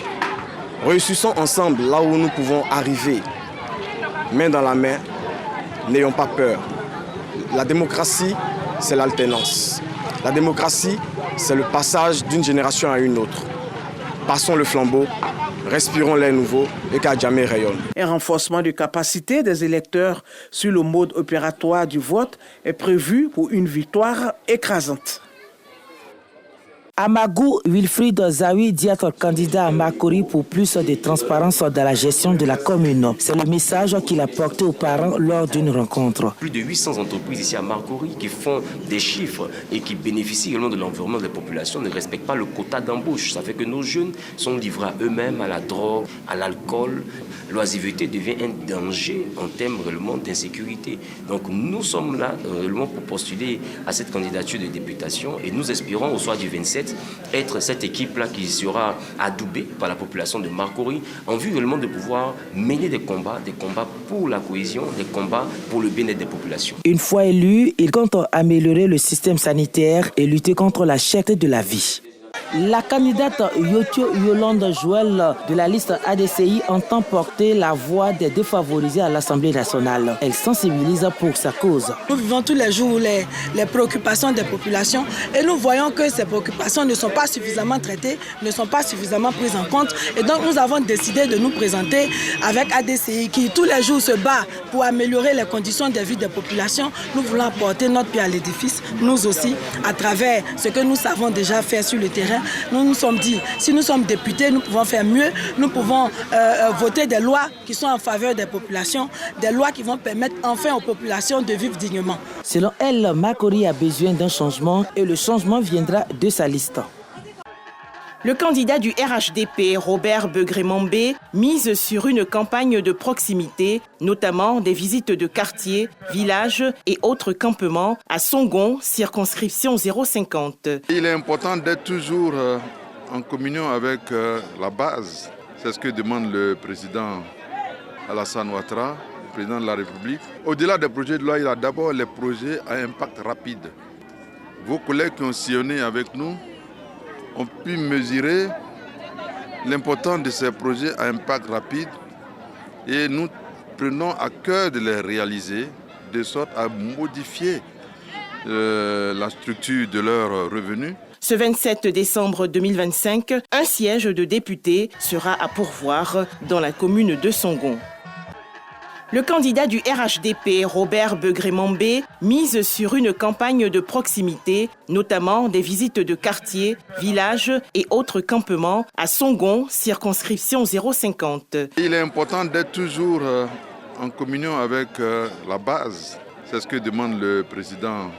Réussissons ensemble là où nous pouvons arriver. Main dans la main, n'ayons pas peur. La démocratie, c'est l'alternance. La démocratie, c'est le passage d'une génération à une autre. Passons le flambeau, respirons l'air nouveau et qu'Adjamé rayonne. Un renforcement de capacité des électeurs sur le mode opératoire du vote est prévu pour une victoire écrasante. Amagou Wilfried Zawi dit être candidat à Makori pour plus de transparence dans la gestion de la commune. C'est le message qu'il a porté aux parents lors d'une rencontre. Plus de 800 entreprises ici à Makori qui font des chiffres et qui bénéficient également de l'environnement des populations ne respectent pas le quota d'embauche. Ça fait que nos jeunes sont livrés à eux-mêmes, à la drogue, à l'alcool. L'oisiveté devient un danger en termes réellement d'insécurité. Donc nous sommes là réellement pour postuler à cette candidature de députation et nous espérons au soir du 27 être cette équipe-là qui sera adoubée par la population de Makori en vue réellement de pouvoir mener des combats pour la cohésion, des combats pour le bien-être des populations. Une fois élu, il compte améliorer le système sanitaire et lutter contre la cherté de la vie. La candidate Yotio Yolande Joël de la liste ADCI entend porter la voix des défavorisés à l'Assemblée nationale. Elle sensibilise pour sa cause. Nous vivons tous les jours les préoccupations des populations et nous voyons que ces préoccupations ne sont pas suffisamment traitées, ne sont pas suffisamment prises en compte. Et donc nous avons décidé de nous présenter avec ADCI qui tous les jours se bat pour améliorer les conditions de vie des populations. Nous voulons apporter notre pierre à l'édifice, nous aussi, à travers ce que nous savons déjà faire sur le terrain. Nous nous sommes dit, si nous sommes députés, nous pouvons faire mieux, nous pouvons voter des lois qui sont en faveur des populations, des lois qui vont permettre enfin aux populations de vivre dignement. Selon elle, Makori a besoin d'un changement et le changement viendra de sa liste. Le candidat du RHDP, Robert Begré-Mambé, mise sur une campagne de proximité, notamment des visites de quartiers, villages et autres campements à Songon, circonscription 050. Il est important d'être toujours en communion avec la base. C'est ce que demande le président Alassane Ouattara, le président de la République. Au-delà des projets de loi, il y a d'abord les projets à impact rapide. Vos collègues qui ont sillonné avec nous ont pu mesurer l'importance de ces projets à impact rapide et nous prenons à cœur de les réaliser de sorte à modifier la structure de leurs revenus. Ce 27 décembre 2025, un siège de député sera à pourvoir dans la commune de Songon. Le candidat du RHDP, Robert Begré-Mambé, mise sur une campagne de proximité, notamment des visites de quartiers, villages et autres campements à Songon, circonscription 050. Il est important d'être toujours en communion avec la base. C'est ce que demande le président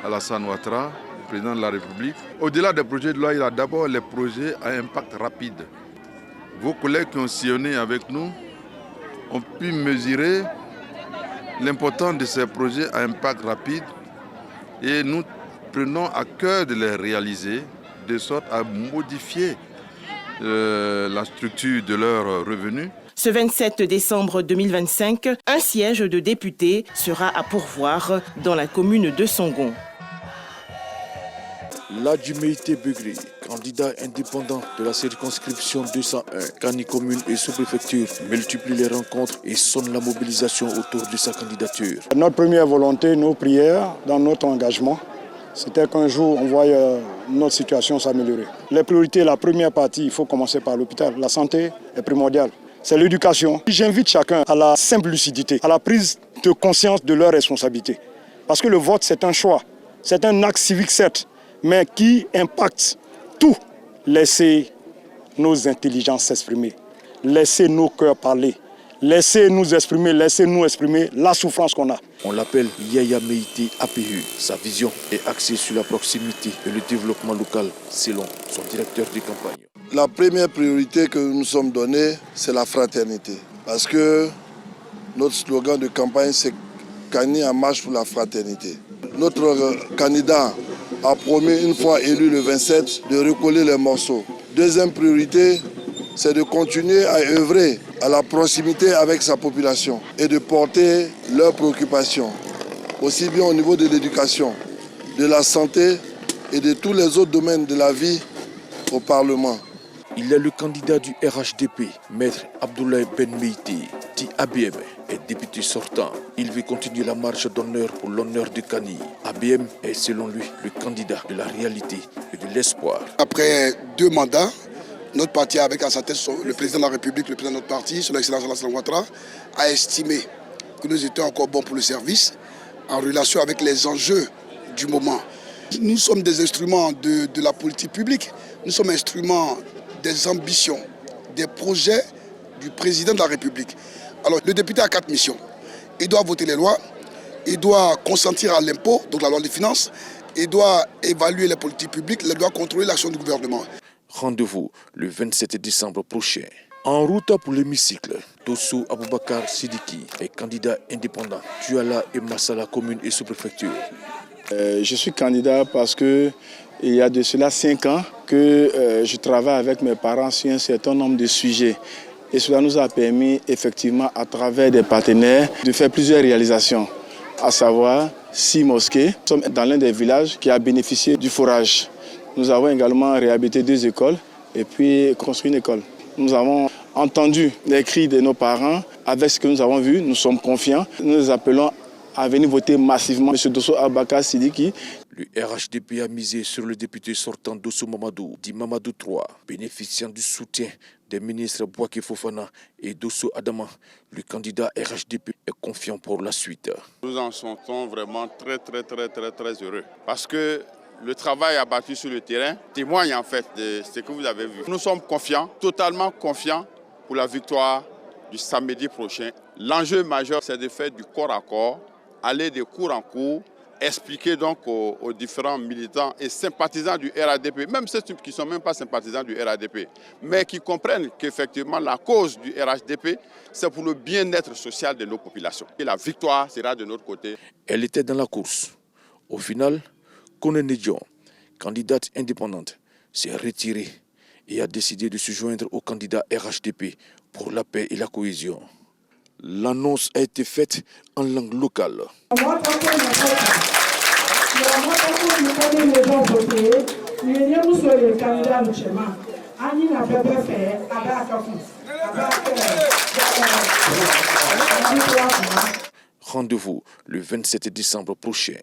Alassane Ouattara, le président de la République. Au-delà des projets de loi, il y a d'abord les projets à impact rapide. Vos collègues qui ont sillonné avec nous ont pu mesurer l'importance de ces projets à impact rapide et nous prenons à cœur de les réaliser de sorte à modifier la structure de leurs revenus. Ce 27 décembre 2025, un siège de député sera à pourvoir dans la commune de Songon. Ladjumeïté Begré, candidat indépendant de la circonscription 201, Kani commune et sous-préfecture, multiplie les rencontres et sonne la mobilisation autour de sa candidature. Notre première volonté, nos prières, dans notre engagement, c'était qu'un jour on voie notre situation s'améliorer. Les priorités, la première partie, il faut commencer par l'hôpital. La santé est primordiale. C'est l'éducation. J'invite chacun à la simple lucidité, à la prise de conscience de leurs responsabilités. Parce que le vote, c'est un choix. C'est un acte civique, certes, mais qui impacte tout. Laissez nos intelligences s'exprimer, laissez nos cœurs parler, laissez-nous exprimer la souffrance qu'on a. On l'appelle Yaya Meïté APU. Sa vision est axée sur la proximité et le développement local, selon son directeur de campagne. La première priorité que nous nous sommes donnée, c'est la fraternité. Parce que notre slogan de campagne, c'est Kani en marche pour la fraternité. Notre candidat a promis, une fois élu le 27, de recoller les morceaux. Deuxième priorité, c'est de continuer à œuvrer à la proximité avec sa population et de porter leurs préoccupations, aussi bien au niveau de l'éducation, de la santé et de tous les autres domaines de la vie au Parlement. Il est le candidat du RHDP, Maître Abdoulaye Ben Meïté, dit ABM, est député sortant. Il veut continuer la marche d'honneur pour l'honneur de Kani. ABM est selon lui le candidat de la réalité et de l'espoir. Après 2 mandats, notre parti, avec à sa tête le président de la République, le président de notre parti, son excellence Alassane Ouattara, a estimé que nous étions encore bons pour le service en relation avec les enjeux du moment. Nous sommes des instruments de la politique publique. Nous sommes instruments des ambitions, des projets du président de la République. Alors, le député a 4 missions. Il doit voter les lois, il doit consentir à l'impôt, donc la loi des finances, il doit évaluer les politiques publiques, il doit contrôler l'action du gouvernement. Rendez-vous le 27 décembre prochain. En route pour l'hémicycle, Dosso Aboubakar Sidiki est candidat indépendant. Tuala et Massala, commune et sous-préfecture. Je suis candidat parce que il y a de cela 5 ans que je travaille avec mes parents sur un certain nombre de sujets. Et cela nous a permis effectivement, à travers des partenaires, de faire plusieurs réalisations, à savoir 6 mosquées. Nous sommes dans l'un des villages qui a bénéficié du forage. Nous avons également réhabilité 2 écoles et puis construit une école. Nous avons entendu les cris de nos parents. Avec ce que nous avons vu, nous sommes confiants. Nous les appelons à venir voter massivement M. Dosso Aboubakar Sidiki. Le RHDP a misé sur le député sortant Dosso Mamadou, dit Mamadou III, bénéficiant du soutien des ministres Bouaké Fofana et Dosso Adama. Le candidat RHDP est confiant pour la suite. Nous en sommes vraiment très heureux parce que le travail abattu sur le terrain témoigne en fait de ce que vous avez vu. Nous sommes confiants, totalement confiants pour la victoire du samedi prochain. L'enjeu majeur, c'est de faire du corps à corps, aller de cours en cours, expliquer donc aux différents militants et sympathisants du RHDP, même ceux qui ne sont même pas sympathisants du RHDP, mais qui comprennent qu'effectivement la cause du RHDP, c'est pour le bien-être social de nos populations. Et la victoire sera de notre côté. Elle était dans la course. Au final, Kone Nedjon, candidate indépendante, s'est retirée et a décidé de se joindre au candidat RHDP pour la paix et la cohésion. L'annonce a été faite en langue locale. Rendez-vous le 27 décembre prochain.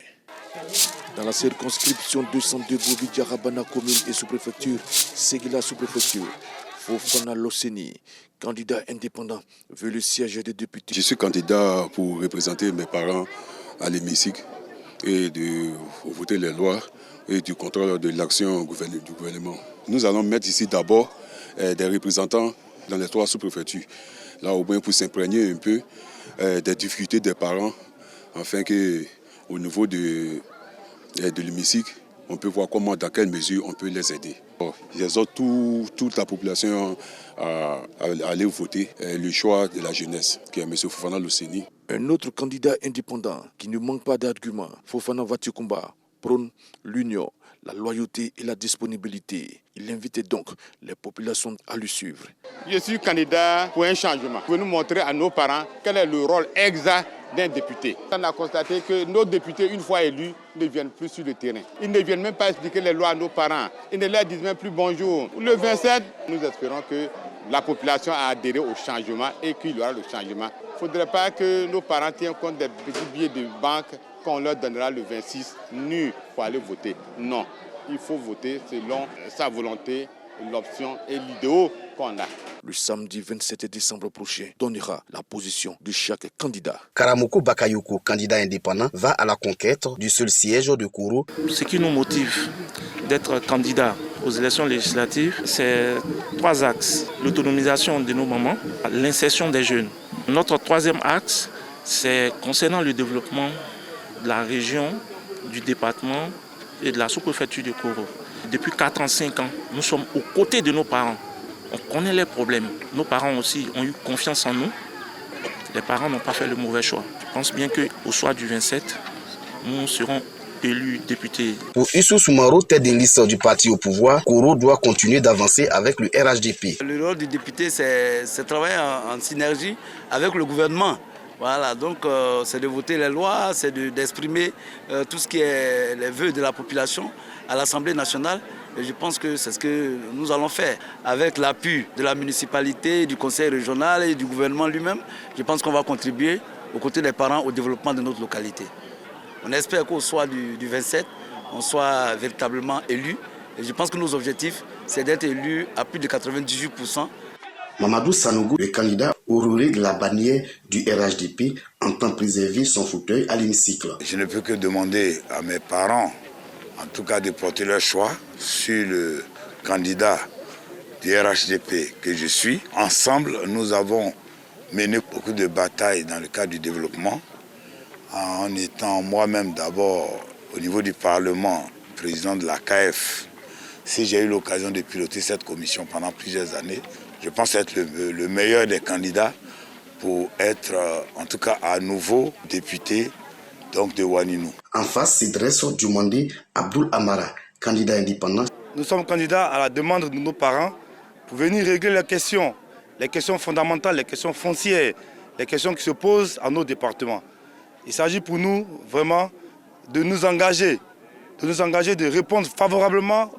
Dans la circonscription 202 Bobi-Djarabana, commune et sous-préfecture, Ségila sous-préfecture, Fofana Losseni, candidat indépendant, veut le siège des députés. Je suis candidat pour représenter mes parents à l'hémicycle et de voter les lois et du contrôle de l'action du gouvernement. Nous allons mettre ici d'abord des représentants dans les 3 sous-préfectures, là au moins pour s'imprégner un peu des difficultés des parents, afin qu'au niveau de l'hémicycle, on peut voir comment, dans quelle mesure on peut les aider. J'exhorte toute la population à aller voter le choix de la jeunesse, qui est M. Fofana Losseni. Un autre candidat indépendant qui ne manque pas d'arguments, Fofana Vatukumba, prône l'union, la loyauté et la disponibilité. Il invitait donc les populations à le suivre. Je suis candidat pour un changement. Pour nous montrer à nos parents quel est le rôle exact d'un député. On a constaté que nos députés, une fois élus, ne viennent plus sur le terrain. Ils ne viennent même pas expliquer les lois à nos parents. Ils ne leur disent même plus bonjour. Le 27, nous espérons que la population a adhéré au changement et qu'il y aura le changement. Il ne faudrait pas que nos parents tiennent compte des petits billets de banque qu'on leur donnera le 26 nu pour aller voter. Non, il faut voter selon sa volonté, l'option et l'idéal qu'on a. Le samedi 27 décembre prochain donnera la position de chaque candidat. Karamoko Bakayoko, candidat indépendant, va à la conquête du seul siège de Kourou. Ce qui nous motive d'être candidat aux élections législatives, c'est 3 axes. L'autonomisation de nos mamans, l'insertion des jeunes. Notre 3e axe, c'est concernant le développement de la région, du département et de la sous-préfecture de Kourou. Depuis 4 ans, 5 ans, nous sommes aux côtés de nos parents. On connaît les problèmes. Nos parents aussi ont eu confiance en nous. Les parents n'ont pas fait le mauvais choix. Je pense bien qu'au soir du 27, nous serons élus députés. Pour Issou Soumaro, tête de liste du parti au pouvoir, Kourou doit continuer d'avancer avec le RHDP. Le rôle du député, c'est travailler en synergie avec le gouvernement. Voilà, donc c'est de voter les lois, c'est d'exprimer tout ce qui est les vœux de la population à l'Assemblée nationale. Et je pense que c'est ce que nous allons faire avec l'appui de la municipalité, du conseil régional et du gouvernement lui-même. Je pense qu'on va contribuer aux côtés des parents au développement de notre localité. On espère qu'au soir du 27, on soit véritablement élus. Et je pense que nos objectifs, c'est d'être élus à plus de 98%. Mamadou Sanougou, le candidat au relais de la bannière du RHDP, entend préserver son fauteuil à l'hémicycle. Je ne peux que demander à mes parents en tout cas de porter leur choix sur le candidat du RHDP que je suis. Ensemble, nous avons mené beaucoup de batailles dans le cadre du développement, en étant moi-même d'abord au niveau du Parlement, président de la CAF. Si j'ai eu l'occasion de piloter cette commission pendant plusieurs années, je pense être le meilleur des candidats pour être, en tout cas à nouveau, député donc de Ouaninou. En face, se dresse Djumandi Abdoul Amara, candidat indépendant. Nous sommes candidats à la demande de nos parents pour venir régler les questions fondamentales, les questions foncières, les questions qui se posent à nos départements. Il s'agit pour nous vraiment de nous engager, de répondre favorablement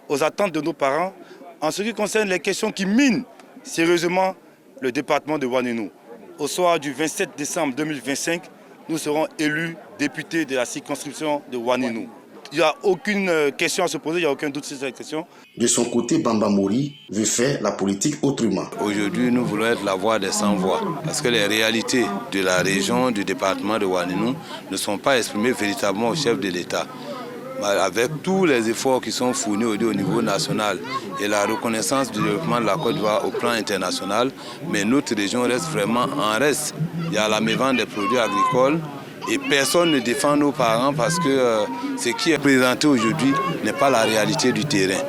aux attentes de nos parents en ce qui concerne les questions qui minent sérieusement le département de Ouaninou. Au soir du 27 décembre 2025, nous serons élus députés de la circonscription de Ouaninou. Il n'y a aucune question à se poser, il n'y a aucun doute sur cette question. De son côté, Bamba Mori veut faire la politique autrement. Aujourd'hui, nous voulons être la voix des sans-voix, parce que les réalités de la région, du département de Ouaninou ne sont pas exprimées véritablement au chef de l'État. Avec tous les efforts qui sont fournis au niveau national et la reconnaissance du développement de la Côte d'Ivoire au plan international, mais notre région reste vraiment en reste. Il y a la mévente des produits agricoles et personne ne défend nos parents parce que ce qui est présenté aujourd'hui n'est pas la réalité du terrain.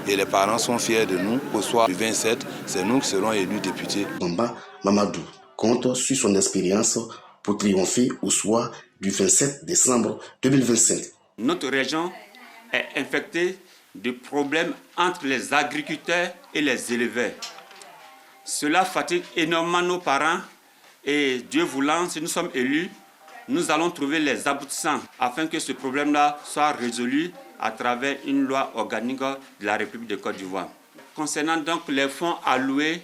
Et les parents sont fiers de nous. Au soir du 27, c'est nous qui serons élus députés. Bamba Mamadou compte sur son expérience pour triompher au soir du 27 décembre 2025. Notre région est infectée de problèmes entre les agriculteurs et les éleveurs. Cela fatigue énormément nos parents et Dieu voulant, si nous sommes élus, nous allons trouver les aboutissants afin que ce problème-là soit résolu à travers une loi organique de la République de Côte d'Ivoire. Concernant donc les fonds alloués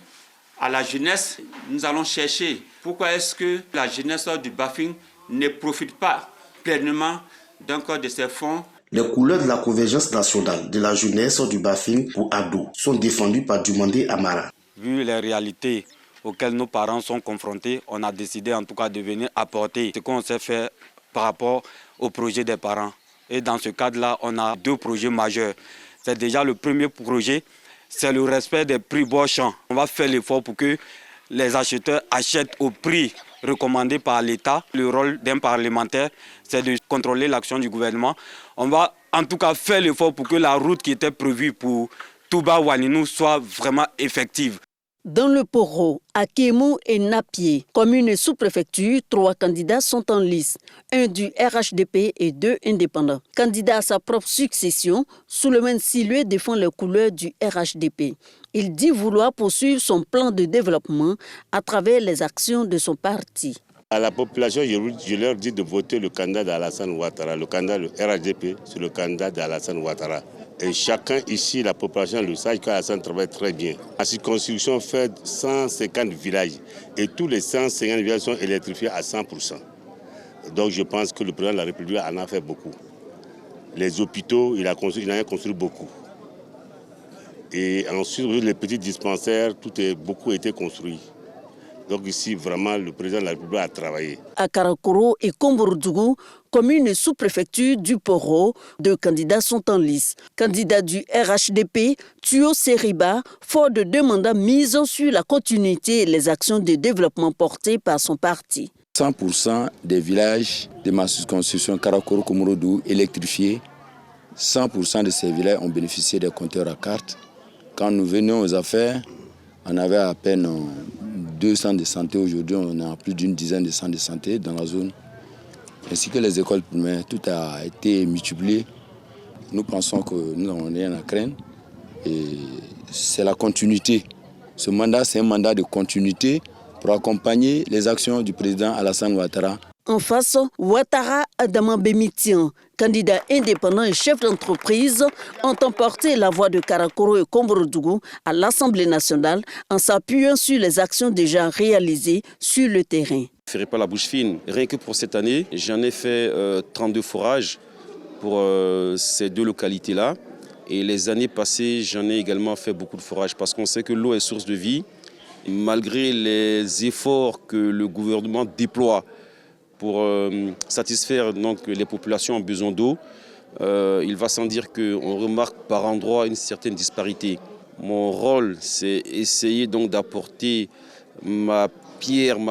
à la jeunesse, nous allons chercher pourquoi est-ce que la jeunesse du BAFIN ne profite pas pleinement de ces fonds. Les couleurs de la convergence nationale de la jeunesse du BAFIN pour ados sont défendues par Djumandi Amara. Vu les réalités auxquelles nos parents sont confrontés, on a décidé en tout cas de venir apporter ce qu'on sait faire par rapport au projet des parents. Et dans ce cadre-là, on a deux projets majeurs. C'est déjà le premier projet, c'est le respect des prix Bois-Champ. On va faire l'effort pour que les acheteurs achètent au prix recommandé par l'État. Le rôle d'un parlementaire, c'est de contrôler l'action du gouvernement. On va en tout cas faire l'effort pour que la route qui était prévue pour Touba-Ouaninou soit vraiment effective. Dans le Poro, à Kémou et Napié, commune et sous-préfecture, 3 candidats sont en lice, 1 du RHDP et 2 indépendants. Candidat à sa propre succession, Souleymane Silué défend les couleurs du RHDP. Il dit vouloir poursuivre son plan de développement à travers les actions de son parti. À la population, je leur dis de voter le candidat d'Alassane Ouattara. Le candidat du RHDP, c'est le candidat d'Alassane Ouattara. Et chacun ici, la population le sache qu'Alassane travaille très bien. La circonscription fait 150 villages et tous les 150 villages sont électrifiés à 100%. Donc je pense que le président de la République en a fait beaucoup. Les hôpitaux, il en a construit beaucoup. Et ensuite, les petits dispensaires, beaucoup a été construit. Donc ici, vraiment, le président de la République a travaillé. À Karakoro et Kombourdougou, commune et sous-préfecture du Poro, 2 candidats sont en lice. Candidat du RHDP, Tuo Seriba, fort de 2 mandats mis sur la continuité et les actions de développement portées par son parti. 100% des villages de ma circonscription Karakoro Kombourdougou électrifiés. 100% de ces villages ont bénéficié des compteurs à carte. Quand nous venions aux affaires, on avait à peine 2 centres de santé. Aujourd'hui, on a plus d'une dizaine de centres de santé dans la zone. Ainsi que les écoles primaires, tout a été multiplié. Nous pensons que nous n'avons rien à craindre. Et c'est la continuité. Ce mandat, c'est un mandat de continuité pour accompagner les actions du président Alassane Ouattara. En face, Ouattara Adama Bémitian, candidat indépendant et chef d'entreprise, entend porter la voix de Karakoro et Kombourdougou à l'Assemblée nationale en s'appuyant sur les actions déjà réalisées sur le terrain. Je ne ferai pas la bouche fine. Rien que pour cette année, j'en ai fait 32 forages pour ces 2 localités-là. Et les années passées, j'en ai également fait beaucoup de forages parce qu'on sait que l'eau est source de vie. Malgré les efforts que le gouvernement déploie pour satisfaire donc, les populations en besoin d'eau, il va sans dire qu'on remarque par endroits une certaine disparité. Mon rôle, c'est essayer donc d'apporter ma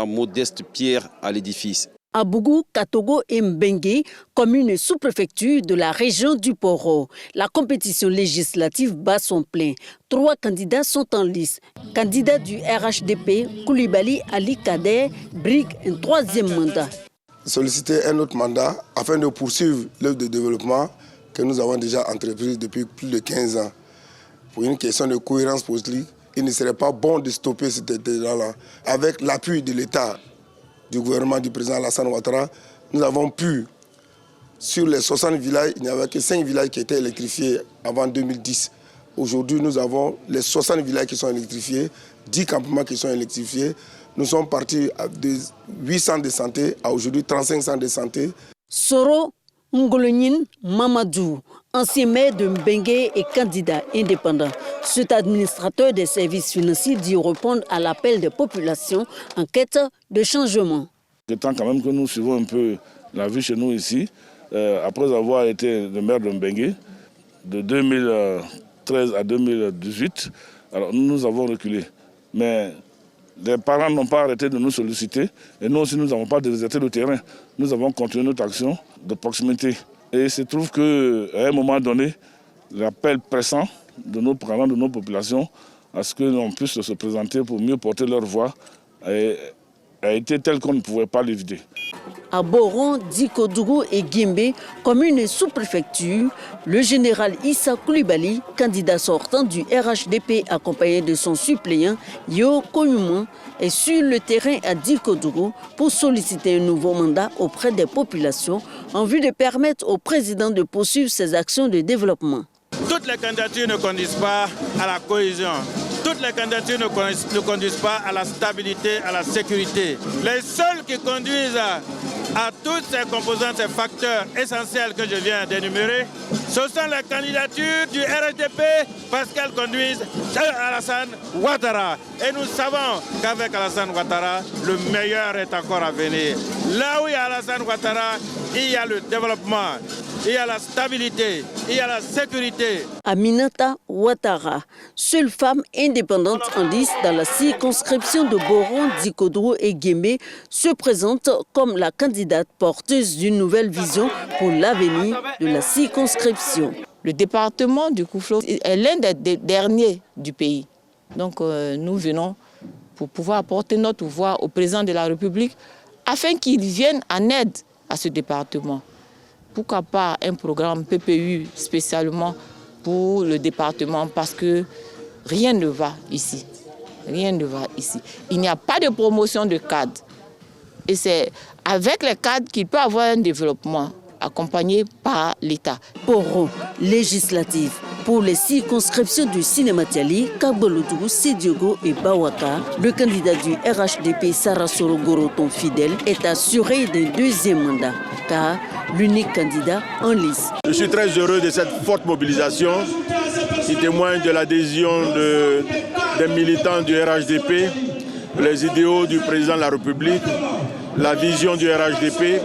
modeste pierre à l'édifice. À Bougou, Katogo et Mbengue, commune sous-préfecture de la région du Poro. La compétition législative bat son plein. 3 candidats sont en lice. Candidat du RHDP, Koulibaly Ali Kader, brigue un 3e mandat. Solliciter un autre mandat afin de poursuivre l'œuvre de développement que nous avons déjà entreprise depuis plus de 15 ans. Pour une question de cohérence politique, il ne serait pas bon de stopper cet état-là. Avec l'appui de l'État, du gouvernement du président Alassane Ouattara, nous avons pu, sur les 60 villages, il n'y avait que 5 villages qui étaient électrifiés avant 2010. Aujourd'hui, nous avons les 60 villages qui sont électrifiés, 10 campements qui sont électrifiés. Nous sommes partis de 8 centres de santé à aujourd'hui 35 centres de santé. Soro Ngolonin Mamadou, ancien maire de Mbengue et candidat indépendant. Cet administrateur des services financiers dit répondre à l'appel des populations en quête de changement. C'est temps quand même que nous suivons un peu la vie chez nous ici. Après avoir été le maire de Mbengue de 2013 à 2018, alors nous avons reculé. Mais les parents n'ont pas arrêté de nous solliciter et nous aussi nous n'avons pas déserté le terrain. Nous avons continué notre action de proximité. Et il se trouve qu'à un moment donné, l'appel pressant de nos parents, de nos populations, à ce que l'on puisse se présenter pour mieux porter leur voix, a été tel qu'on ne pouvait pas l'éviter. À Boron, Dikodougou et Guimbe, commune sous-préfecture, le général Issa Koulibaly, candidat sortant du RHDP accompagné de son suppléant Yo Koyouman, est sur le terrain à Dikodougou pour solliciter un nouveau mandat auprès des populations en vue de permettre au président de poursuivre ses actions de développement. Toutes les candidatures ne conduisent pas à la cohésion. Toutes les candidatures ne conduisent pas à la stabilité, à la sécurité. Les seuls qui conduisent à toutes ces composantes, ces facteurs essentiels que je viens d'énumérer, ce sont les candidatures du RHDP parce qu'elles conduisent à Alassane Ouattara. Et nous savons qu'avec Alassane Ouattara, le meilleur est encore à venir. Là où il y a Alassane Ouattara, il y a le développement, il y a la stabilité, il y a la sécurité. Aminata Ouattara, seule femme indépendante en lice dans la circonscription de Boron, Dikodougou et Guémé, se présente comme la candidate porteuse d'une nouvelle vision pour l'avenir de la circonscription. Le département du Kouflo est l'un des derniers du pays. Donc nous venons pour pouvoir apporter notre voix au président de la République afin qu'il vienne en aide à ce département. Pourquoi pas un programme PPU spécialement pour le département parce que rien ne va ici. Rien ne va ici. Il n'y a pas de promotion de cadres. Et c'est avec les cadres qu'il peut avoir un développement accompagné par l'État. Poro législative pour les circonscriptions du Cinématiali, Kabolodougou, Sédiogo et Bawaka, le candidat du RHDP Sarasoro Goroton fidèle est assuré d'un 2e mandat, car l'unique candidat en lice. Je suis très heureux de cette forte mobilisation qui témoigne de l'adhésion des militants du RHDP, les idéaux du président de la République, la vision du RHDP.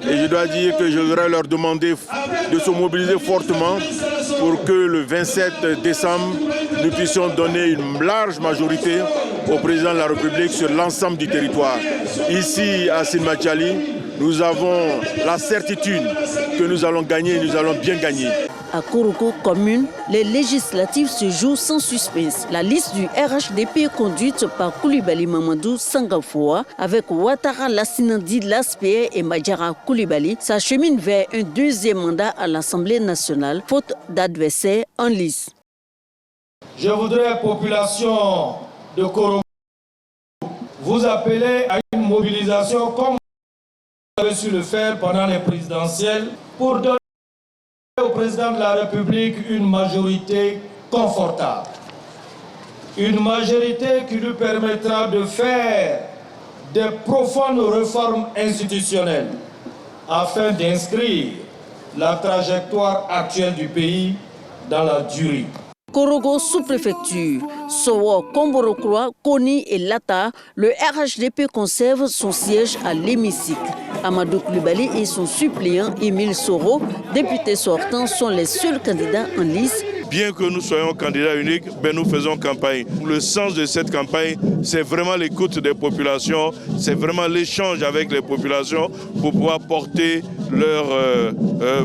Et je dois dire que je voudrais leur demander de se mobiliser fortement pour que le 27 décembre, nous puissions donner une large majorité au président de la République sur l'ensemble du territoire. Ici, à Cinématiali, nous avons la certitude que nous allons gagner et nous allons bien gagner. À Koroko commune, les législatives se jouent sans suspense. La liste du RHDP conduite par Koulibaly Mamadou Sangafoua avec Ouattara Lassinandi Laspé et Madjara Koulibaly s'achemine vers un 2e mandat à l'Assemblée nationale, faute d'adversaires en lice. Je voudrais, population de Koroko, vous appeler à une mobilisation comme vous avez su le faire pendant les présidentielles pour donner au président de la République une majorité confortable. Une majorité qui lui permettra de faire de profondes réformes institutionnelles afin d'inscrire la trajectoire actuelle du pays dans la durée. Korogo sous-préfecture, Sowo, Komborokroa, Koni et Lata, le RHDP conserve son siège à l'hémicycle. Amadou Koulibaly et son suppléant Émile Soro, député sortant, sont les seuls candidats en lice. Bien que nous soyons candidats uniques, nous faisons campagne. Le sens de cette campagne, c'est vraiment l'écoute des populations, c'est vraiment l'échange avec les populations pour pouvoir porter leurs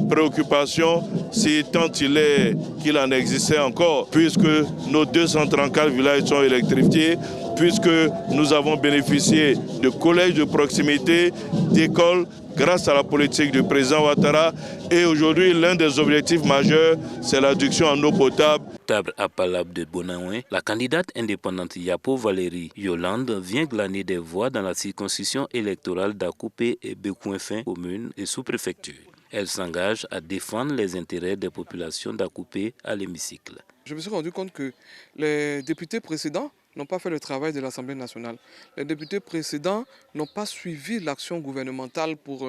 préoccupations, si tant il est qu'il en existait encore, puisque nos 234 villages sont électrifiés, puisque nous avons bénéficié de collèges de proximité, d'écoles, grâce à la politique du président Ouattara. Et aujourd'hui, l'un des objectifs majeurs, c'est l'adduction en eau potable. Table à Palab de Bonaouin, la candidate indépendante Yapo Valérie Yolande vient glaner des voix dans la circonscription électorale d'Akoupé et Bekouinfin, communes et sous-préfecture. Elle s'engage à défendre les intérêts des populations d'Akoupé à l'hémicycle. Je me suis rendu compte que les députés précédents n'ont pas fait le travail de l'Assemblée nationale. Les députés précédents n'ont pas suivi l'action gouvernementale pour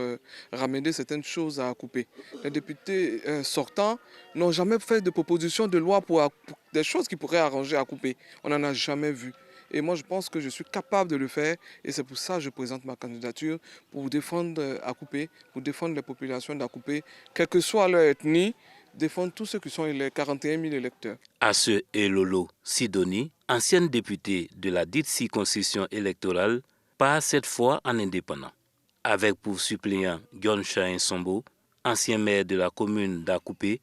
ramener certaines choses à couper. Les députés sortants n'ont jamais fait de proposition de loi pour des choses qui pourraient arranger à couper. On n'en a jamais vu. Et moi, je pense que je suis capable de le faire. Et c'est pour ça que je présente ma candidature pour défendre Akoupé, pour défendre les populations d'Akoupé, quelle que soit leur ethnie, défendre tous ceux qui sont les 41 000 électeurs. Asse Elolo Sidoni, ancienne députée de la dite circonscription électorale, passe cette fois en indépendant. Avec pour suppléant Gyon-Chahin Sombo, ancien maire de la commune d'Akoupé,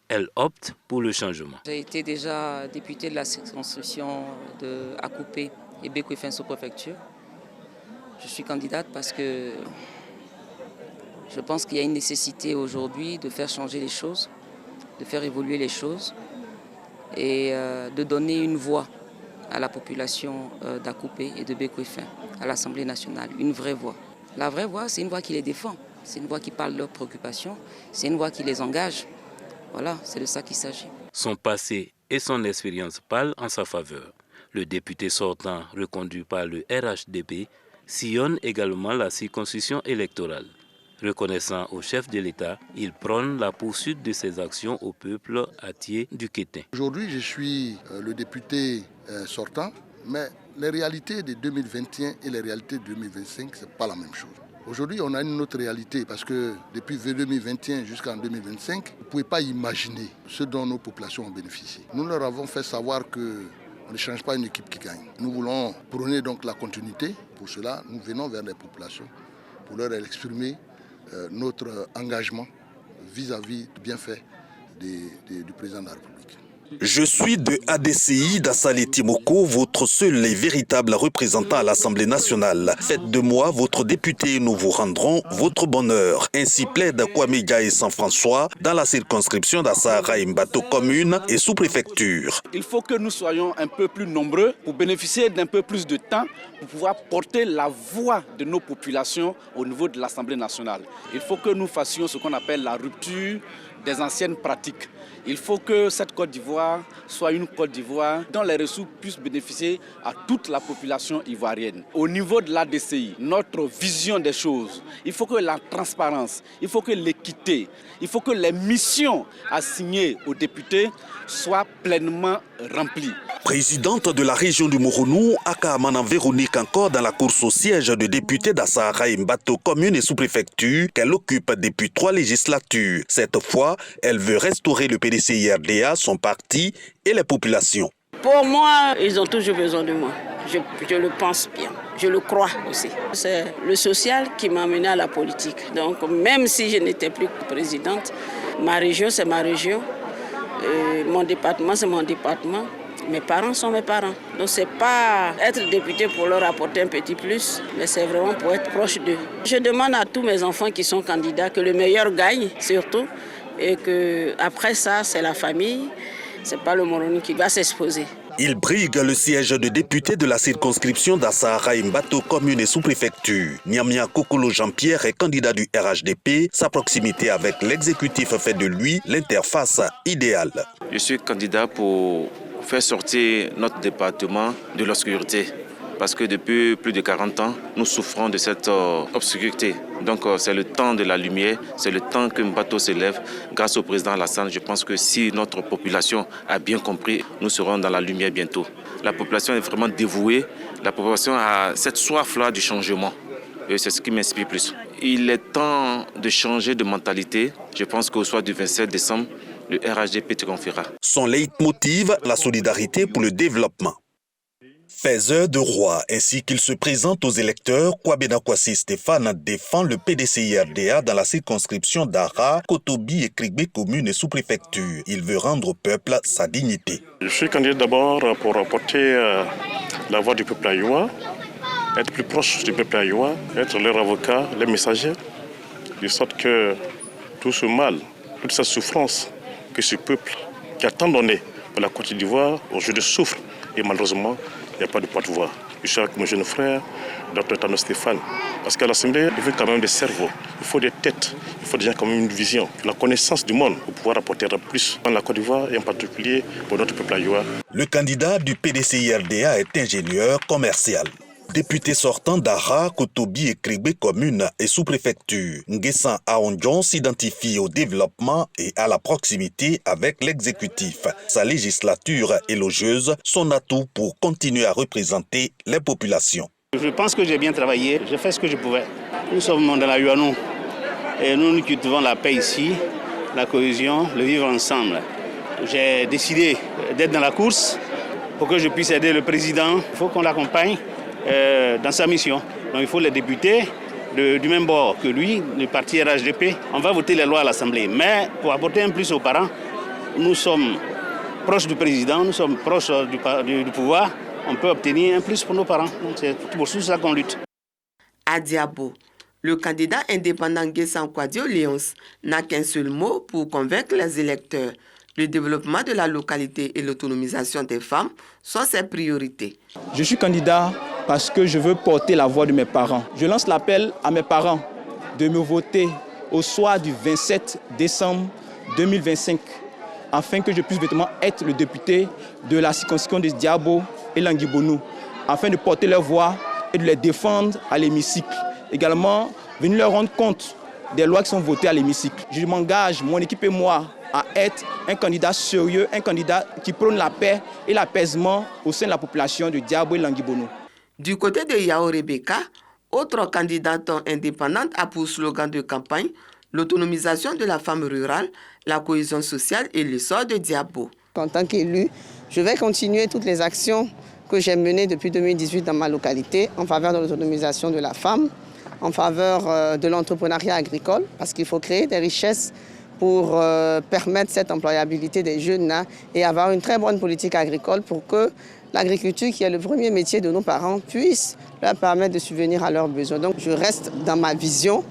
elle opte pour le changement. J'ai été déjà députée de la circonscription de Akoupé et Bekouifin sous-préfecture. Je suis candidate parce que je pense qu'il y a une nécessité aujourd'hui de faire changer les choses, de faire évoluer les choses et de donner une voix à la population d'Akoupé et de Bekouifin, à l'Assemblée nationale, une vraie voix. La vraie voix, c'est une voix qui les défend, c'est une voix qui parle de leurs préoccupations, c'est une voix qui les engage. Voilà, c'est de ça qu'il s'agit. Son passé et son expérience parlent en sa faveur. Le député sortant, reconduit par le RHDP, sillonne également la circonscription électorale. Reconnaissant au chef de l'État, il prône la poursuite de ses actions au peuple attié du Kétin. Aujourd'hui, je suis le député sortant, mais les réalités de 2021 et les réalités de 2025, ce n'est pas la même chose. Aujourd'hui, on a une autre réalité parce que depuis 2021 jusqu'en 2025, vous ne pouvez pas imaginer ce dont nos populations ont bénéficié. Nous leur avons fait savoir qu'on ne change pas une équipe qui gagne. Nous voulons prôner donc la continuité. Pour cela, nous venons vers les populations pour leur exprimer notre engagement vis-à-vis du bienfait du président de la République. Je suis de ADCI d'Assali Timoko, votre seul et véritable représentant à l'Assemblée nationale. Faites de moi votre député et nous vous rendrons votre bonheur. Ainsi plaide Kwame et Saint-François dans la circonscription d'Assara Mbato commune et sous-préfecture. Il faut que nous soyons un peu plus nombreux pour bénéficier d'un peu plus de temps pour pouvoir porter la voix de nos populations au niveau de l'Assemblée nationale. Il faut que nous fassions ce qu'on appelle la rupture des anciennes pratiques. Il faut que cette Côte d'Ivoire soit une Côte d'Ivoire dont les ressources puissent bénéficier à toute la population ivoirienne. Au niveau de l'ADCI, notre vision des choses, il faut que la transparence, il faut que l'équité, il faut que les missions assignées aux députés soient pleinement remplies. Présidente de la région du Moronou, Akamana Véronique encore dans la course au siège de député d'Assara Mbato commune et sous-préfecture qu'elle occupe depuis 3 législatures. Cette fois, elle veut restaurer le PDC-IRDA, son parti et les populations. Pour moi, ils ont toujours besoin de moi. Je le pense bien. Je le crois aussi. C'est le social qui m'a amené à la politique. Donc même si je n'étais plus présidente, ma région c'est ma région. Mon département c'est mon département. Mes parents sont mes parents. Donc c'est pas être député pour leur apporter un petit plus, mais c'est vraiment pour être proche d'eux. Je demande à tous mes enfants qui sont candidats que le meilleur gagne surtout. Et que après ça, c'est la famille, c'est pas le Moronou qui va s'exposer. Il brigue le siège de député de la circonscription d'Assara Mbato commune et sous-préfecture. Niamia Kokolo Jean-Pierre est candidat du RHDP. Sa proximité avec l'exécutif fait de lui l'interface idéale. Je suis candidat pour faire sortir notre département de l'obscurité. parce que depuis plus de 40 ans, nous souffrons de cette obscurité. Donc c'est le temps de la lumière, c'est le temps que Mbato se lève. Grâce au président Alassane, je pense que si notre population a bien compris, nous serons dans la lumière bientôt. La population est vraiment dévouée, la population a cette soif-là du changement. Et c'est ce qui m'inspire plus. Il est temps de changer de mentalité. Je pense qu'au soir du 27 décembre, le RHDP triomphera. Son leitmotiv, la solidarité pour le développement. Faiseur de roi, ainsi qu'il se présente aux électeurs, Kwabena Kwasi Stéphane défend le PDCI-RDA dans la circonscription d'Ara, Kotobi et Krigbe commune et sous-préfecture. Il veut rendre au peuple sa dignité. Je suis candidat d'abord pour apporter la voix du peuple aïois, être plus proche du peuple aïois, être leur avocat, leur messager, de sorte que tout ce mal, toute cette souffrance que ce peuple qui a tant donné pour la Côte d'Ivoire, aujourd'hui souffre et malheureusement, il n'y a pas de porte-voix. Je suis avec mon jeune frère, Dr Tano Stéphane, parce qu'à l'Assemblée, il faut quand même des cerveaux, il faut des têtes, il faut déjà quand même une vision, la connaissance du monde pour pouvoir apporter plus dans la Côte d'Ivoire et en particulier pour notre peuple aïois. Le candidat du PDCI-RDA est ingénieur commercial. Député sortant d'Ara, Kotobi et Krigbe commune et sous-préfecture, Nguessan Aondjon s'identifie au développement et à la proximité avec l'exécutif. Sa législature élogieuse, son atout pour continuer à représenter les populations. Je pense que j'ai bien travaillé, j'ai fait ce que je pouvais. Nous sommes dans la UANO et nous cultivons la paix ici, la cohésion, le vivre ensemble. J'ai décidé d'être dans la course pour que je puisse aider le président. Il faut qu'on l'accompagne dans sa mission. Donc il faut les députés du même bord que lui, le parti RHDP. On va voter les lois à l'Assemblée. Mais pour apporter un plus aux parents, nous sommes proches du président, nous sommes proches du pouvoir. On peut obtenir un plus pour nos parents. Donc c'est pour ça qu'on lutte. À Diabo, le candidat indépendant Nguessan Kwadio Léonce n'a qu'un seul mot pour convaincre les électeurs. Le développement de la localité et l'autonomisation des femmes sont ses priorités. Je suis candidat parce que je veux porter la voix de mes parents. Je lance l'appel à mes parents de me voter au soir du 27 décembre 2025 afin que je puisse véritablement être le député de la circonscription de Diabo et Languibonou, afin de porter leur voix et de les défendre à l'hémicycle. Également, venir leur rendre compte des lois qui sont votées à l'hémicycle. Je m'engage, mon équipe et moi, à être un candidat sérieux, un candidat qui prône la paix et l'apaisement au sein de la population de Diabo et Languibonou. Du côté de Yao Rebecca, autre candidate indépendante a pour slogan de campagne l'autonomisation de la femme rurale, la cohésion sociale et l'essor de Diabo. En tant qu'élu, je vais continuer toutes les actions que j'ai menées depuis 2018 dans ma localité en faveur de l'autonomisation de la femme, en faveur de l'entrepreneuriat agricole, parce qu'il faut créer des richesses pour permettre cette employabilité des jeunes et avoir une très bonne politique agricole pour que l'agriculture, qui est le premier métier de nos parents, puisse leur permettre de subvenir à leurs besoins. Donc je reste dans ma vision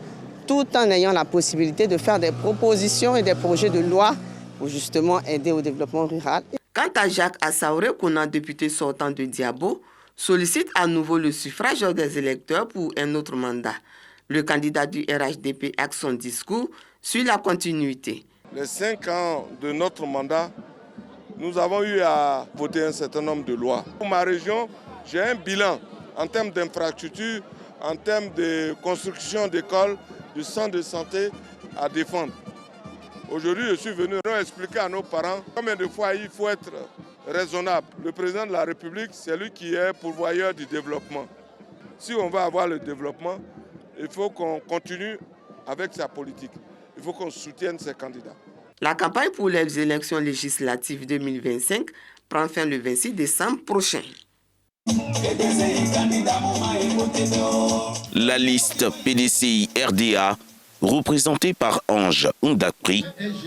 tout en ayant la possibilité de faire des propositions et des projets de loi pour justement aider au développement rural. Quant à Jacques Assaouré Kouna, député sortant de Diabo, sollicite à nouveau le suffrage des électeurs pour un autre mandat. Le candidat du RHDP avec son discours sur la continuité. Les 5 ans de notre mandat, nous avons eu à voter un certain nombre de lois. Pour ma région, j'ai un bilan en termes d'infrastructures, en termes de construction d'écoles, de centres de santé à défendre. Aujourd'hui, je suis venu expliquer à nos parents combien de fois il faut être raisonnable. Le président de la République, c'est lui qui est pourvoyeur du développement. Si on veut avoir le développement, il faut qu'on continue avec sa politique. Il faut qu'on soutienne ses candidats. La campagne pour les élections législatives 2025 prend fin le 26 décembre prochain. La liste PDCI-RDA, représentée par Ange Ondakpri,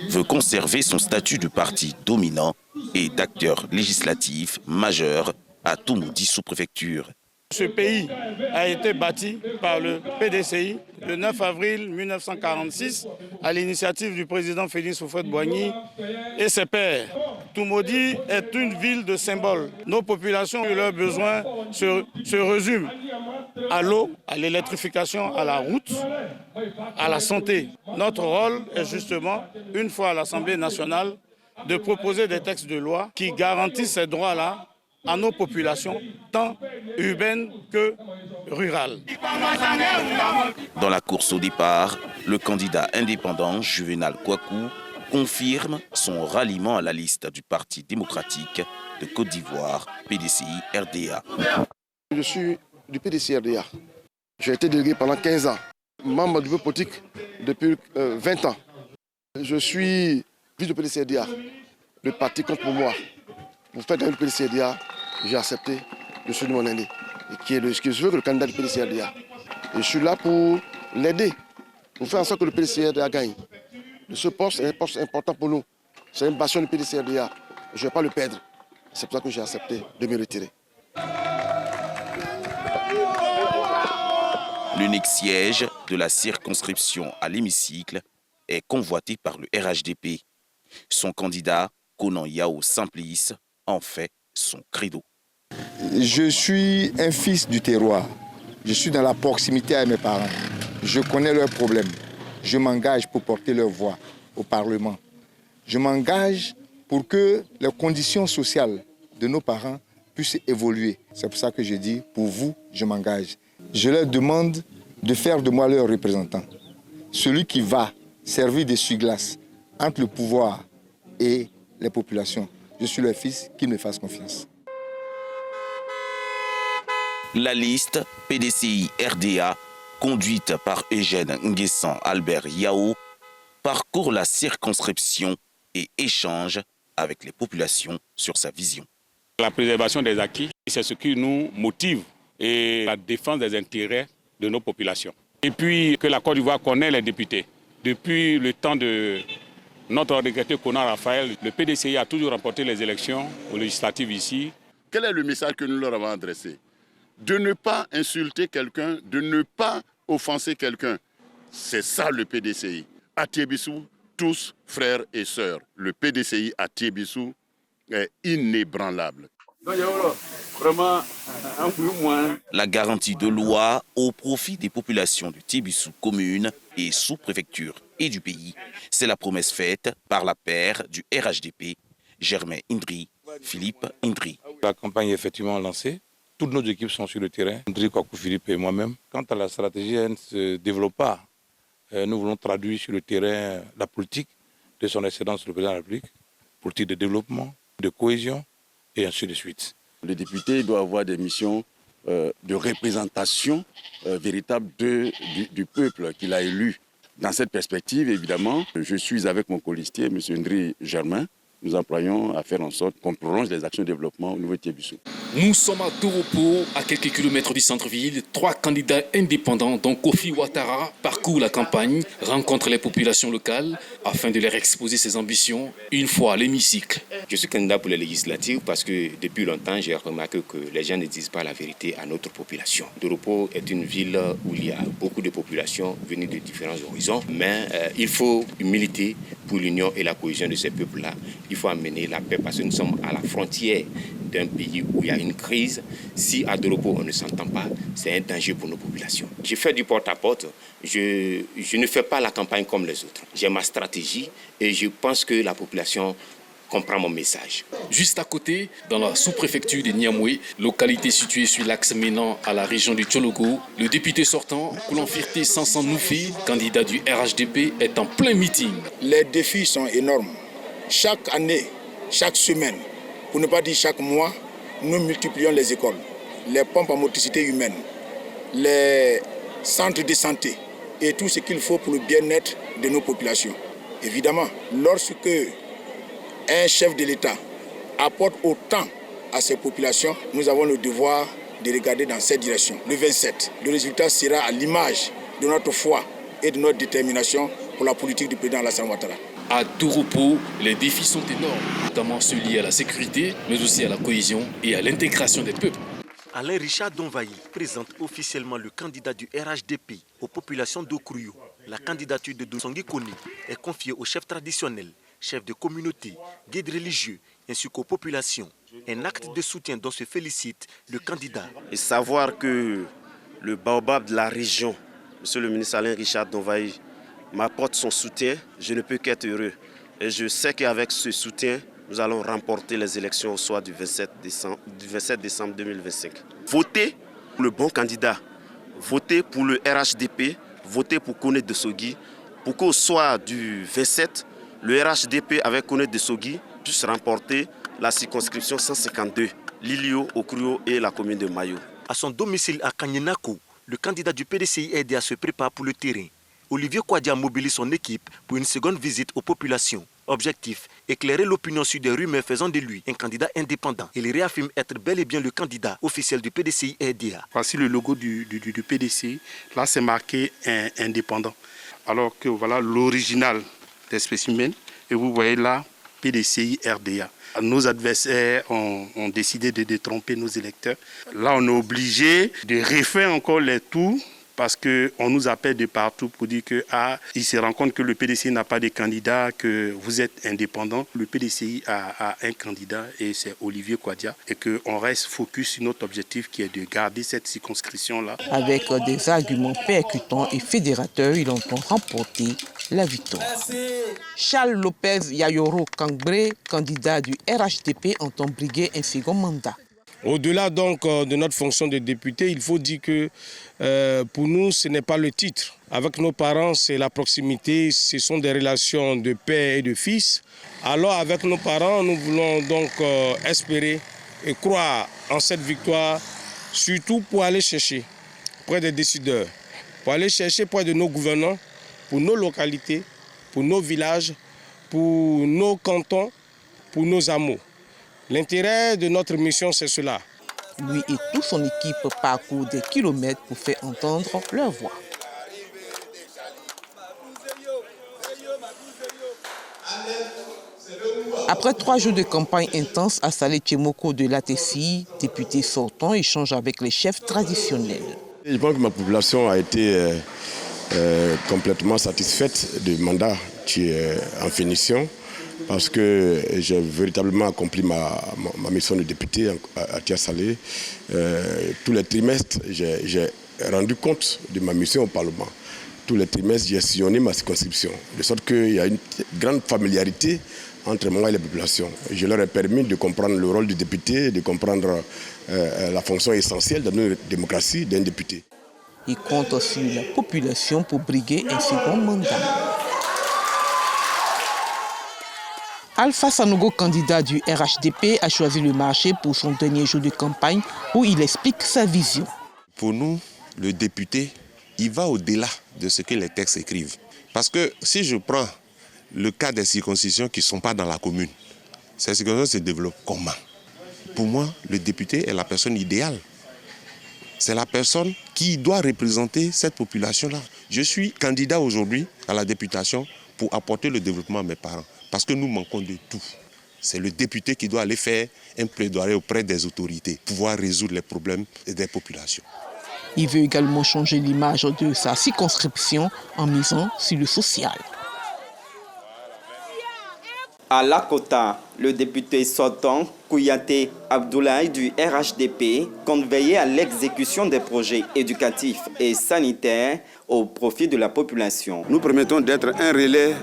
veut conserver son statut de parti dominant et d'acteur législatif majeur à Toumoudi sous-préfecture. Ce pays a été bâti par le PDCI le 9 avril 1946 à l'initiative du président Félix Houphouët-Boigny et ses pairs. Toumoudi est une ville de symboles. Nos populations et leurs besoins se résument à l'eau, à l'électrification, à la route, à la santé. Notre rôle est justement, une fois à l'Assemblée nationale, de proposer des textes de loi qui garantissent ces droits-là à nos populations, tant urbaines que rurales. Dans la course au départ, le candidat indépendant Juvenal Kouakou confirme son ralliement à la liste du Parti démocratique de Côte d'Ivoire, PDCI-RDA. Je suis du PDCI-RDA. J'ai été délégué pendant 15 ans, membre du groupe politique depuis 20 ans. Je suis vice du PDCI-RDA. Le parti compte pour moi. Pour faire gagner le PDCI-RDA, j'ai accepté de soutenir mon aîné, qui est ce que je veux que le candidat du PDCI-RDA. Et je suis là pour l'aider, pour faire en sorte que le PDCI-RDA gagne. Ce poste est un poste important pour nous. C'est une passion du PDCI-RDA. Je ne vais pas le perdre. C'est pour ça que j'ai accepté de me retirer. L'unique siège de la circonscription à l'hémicycle est convoité par le RHDP. Son candidat, Konan Yao Simplice, en fait son credo. Je suis un fils du terroir. Je suis dans la proximité avec mes parents. Je connais leurs problèmes. Je m'engage pour porter leur voix au Parlement. Je m'engage pour que les conditions sociales de nos parents puissent évoluer. C'est pour ça que je dis, pour vous, je m'engage. Je leur demande de faire de moi leur représentant. Celui qui va servir d'essuie-glace entre le pouvoir et les populations. Je suis leur fils, qu'ils me fassent confiance. La liste PDCI-RDA, conduite par Eugène Nguessan Albert Yao, parcourt la circonscription et échange avec les populations sur sa vision. La préservation des acquis, c'est ce qui nous motive et la défense des intérêts de nos populations. Et puis que la Côte d'Ivoire connaît les députés. Depuis le temps de notre regretté Konan Raphaël, le PDCI a toujours remporté les élections aux législatives ici. Quel est le message que nous leur avons adressé? De ne pas insulter quelqu'un, de ne pas offenser quelqu'un. C'est ça le PDCI. À Tiébissou, tous frères et sœurs. Le PDCI à Tiébissou est inébranlable. La garantie de loi au profit des populations de Tiébissou commune et sous-préfecture et du pays, c'est la promesse faite par la paire du RHDP, Germain Indri, Philippe Indri. La campagne est effectivement lancée. Toutes nos équipes sont sur le terrain, Indri, Kouakou, Philippe et moi-même. Quant à la stratégie, elle ne se développe pas. Nous voulons traduire sur le terrain la politique de son Excellence le Président de la République, politique de développement, de cohésion et ainsi de suite. Le député doit avoir des missions de représentation véritable du peuple qu'il a élu. Dans cette perspective, évidemment, je suis avec mon colistier, M. Indri Germain. Nous employons à faire en sorte qu'on prolonge les actions de développement au niveau de Tiébissou. Nous sommes à Toropo, à quelques kilomètres du centre-ville. 3 candidats indépendants, dont Kofi Ouattara, parcourent la campagne, rencontrent les populations locales afin de leur exposer ses ambitions une fois à l'hémicycle. Je suis candidat pour les législatives parce que depuis longtemps, j'ai remarqué que les gens ne disent pas la vérité à notre population. Toropo est une ville où il y a beaucoup de populations venues de différents horizons, mais il faut militer pour l'union et la cohésion de ces peuples-là. Il faut amener la paix parce que nous sommes à la frontière d'un pays où il y a une crise. Si à Toropo on ne s'entend pas, c'est un danger pour nos populations. Je fais du porte-à-porte. Je ne fais pas la campagne comme les autres. J'ai ma stratégie et je pense que la population comprend mon message. Juste à côté, dans la sous-préfecture de Niamey, localité située sur l'axe menant à la région du Tchologo, le député sortant, Koulon Firté Sansan Noufi, candidat du RHDP, est en plein meeting. Les défis sont énormes. Chaque année, chaque semaine, pour ne pas dire chaque mois, nous multiplions les écoles, les pompes à motricité humaine, les centres de santé et tout ce qu'il faut pour le bien-être de nos populations. Évidemment, lorsque un chef de l'État apporte autant à ses populations, nous avons le devoir de regarder dans cette direction. Le 27, le résultat sera à l'image de notre foi et de notre détermination pour la politique du président Alassane Ouattara. À Toropo, les défis sont énormes, notamment ceux liés à la sécurité, mais aussi à la cohésion et à l'intégration des peuples. Alain Richard Donvaï présente officiellement le candidat du RHDP aux populations d'Okruyou. La candidature de Donsongui Koni est confiée aux chefs traditionnels, chefs de communauté, guides religieux, ainsi qu'aux populations. Un acte de soutien dont se félicite le candidat. Et savoir que le baobab de la région, monsieur le ministre Alain Richard Donvaï, m'apporte son soutien, je ne peux qu'être heureux. Et je sais qu'avec ce soutien, nous allons remporter les élections au soir du 27 décembre 2025. Votez pour le bon candidat, votez pour le RHDP, votez pour Kone Dessogui, pour qu'au soir du 27, le RHDP avec Kone Dessogui puisse remporter la circonscription 152, Lilio, Okrio et la commune de Mayo. À son domicile à Kanyenako, le candidat du PDCI-RDA se prépare pour le terrain. Olivier Kouadia mobilise son équipe pour une seconde visite aux populations. Objectif, éclairer l'opinion sur des rumeurs faisant de lui un candidat indépendant. Il réaffirme être bel et bien le candidat officiel du PDCI-RDA. Voici le logo du PDCI. Là, c'est marqué indépendant. Alors que voilà l'original des spécimens. Et vous voyez là, PDCI-RDA. Nos adversaires ont décidé de détromper nos électeurs. Là, on est obligé de refaire encore les tours parce qu'on nous appelle de partout pour dire qu'ils se rendent compte que le PDCI n'a pas de candidat, que vous êtes indépendant. Le PDCI a un candidat et c'est Olivier Kouadia. Et qu'on reste focus sur notre objectif qui est de garder cette circonscription-là. Avec des arguments percutants et fédérateurs, il entend remporter la victoire. Charles Lopez Yayoro Kangbre, candidat du RHDP, entend briguer un second mandat. Au-delà donc de notre fonction de député, il faut dire que pour nous, ce n'est pas le titre. Avec nos parents, c'est la proximité, ce sont des relations de père et de fils. Alors avec nos parents, nous voulons donc espérer et croire en cette victoire, surtout pour aller chercher près des décideurs, pour aller chercher près de nos gouvernants, pour nos localités, pour nos villages, pour nos cantons, pour nos hameaux. L'intérêt de notre mission, c'est cela. Lui et toute son équipe parcourent des kilomètres pour faire entendre leur voix. Après 3 jours de campagne intense à Salé Tchemoko de l'ATCI, député sortant échange avec les chefs traditionnels. Je pense que ma population a été complètement satisfaite du mandat qui est en finition, parce que j'ai véritablement accompli ma mission de député à Tia-Salé. Tous les trimestres, j'ai rendu compte de ma mission au Parlement. Tous les trimestres, j'ai sillonné ma circonscription, de sorte qu'il y a une grande familiarité entre moi et les populations. Je leur ai permis de comprendre le rôle du député, de comprendre la fonction essentielle dans une démocratie d'un député. Il compte sur la population pour briguer un second mandat. Alpha Sanogo, candidat du RHDP, a choisi le marché pour son dernier jour de campagne où il explique sa vision. Pour nous, le député, il va au-delà de ce que les textes écrivent. Parce que si je prends le cas des circoncisions qui ne sont pas dans la commune, ces circoncisions se développent comment? Pour moi, le député est la personne idéale. C'est la personne qui doit représenter cette population-là. Je suis candidat aujourd'hui à la députation pour apporter le développement à mes parents. Parce que nous manquons de tout. C'est le député qui doit aller faire un plaidoyer auprès des autorités, pouvoir résoudre les problèmes des populations. Il veut également changer l'image de sa circonscription en misant sur le social. À Lakota, le député sortant, Kouyaté Abdoulaye du RHDP, compte veiller à l'exécution des projets éducatifs et sanitaires au profit de la population. Nous permettons d'être un relais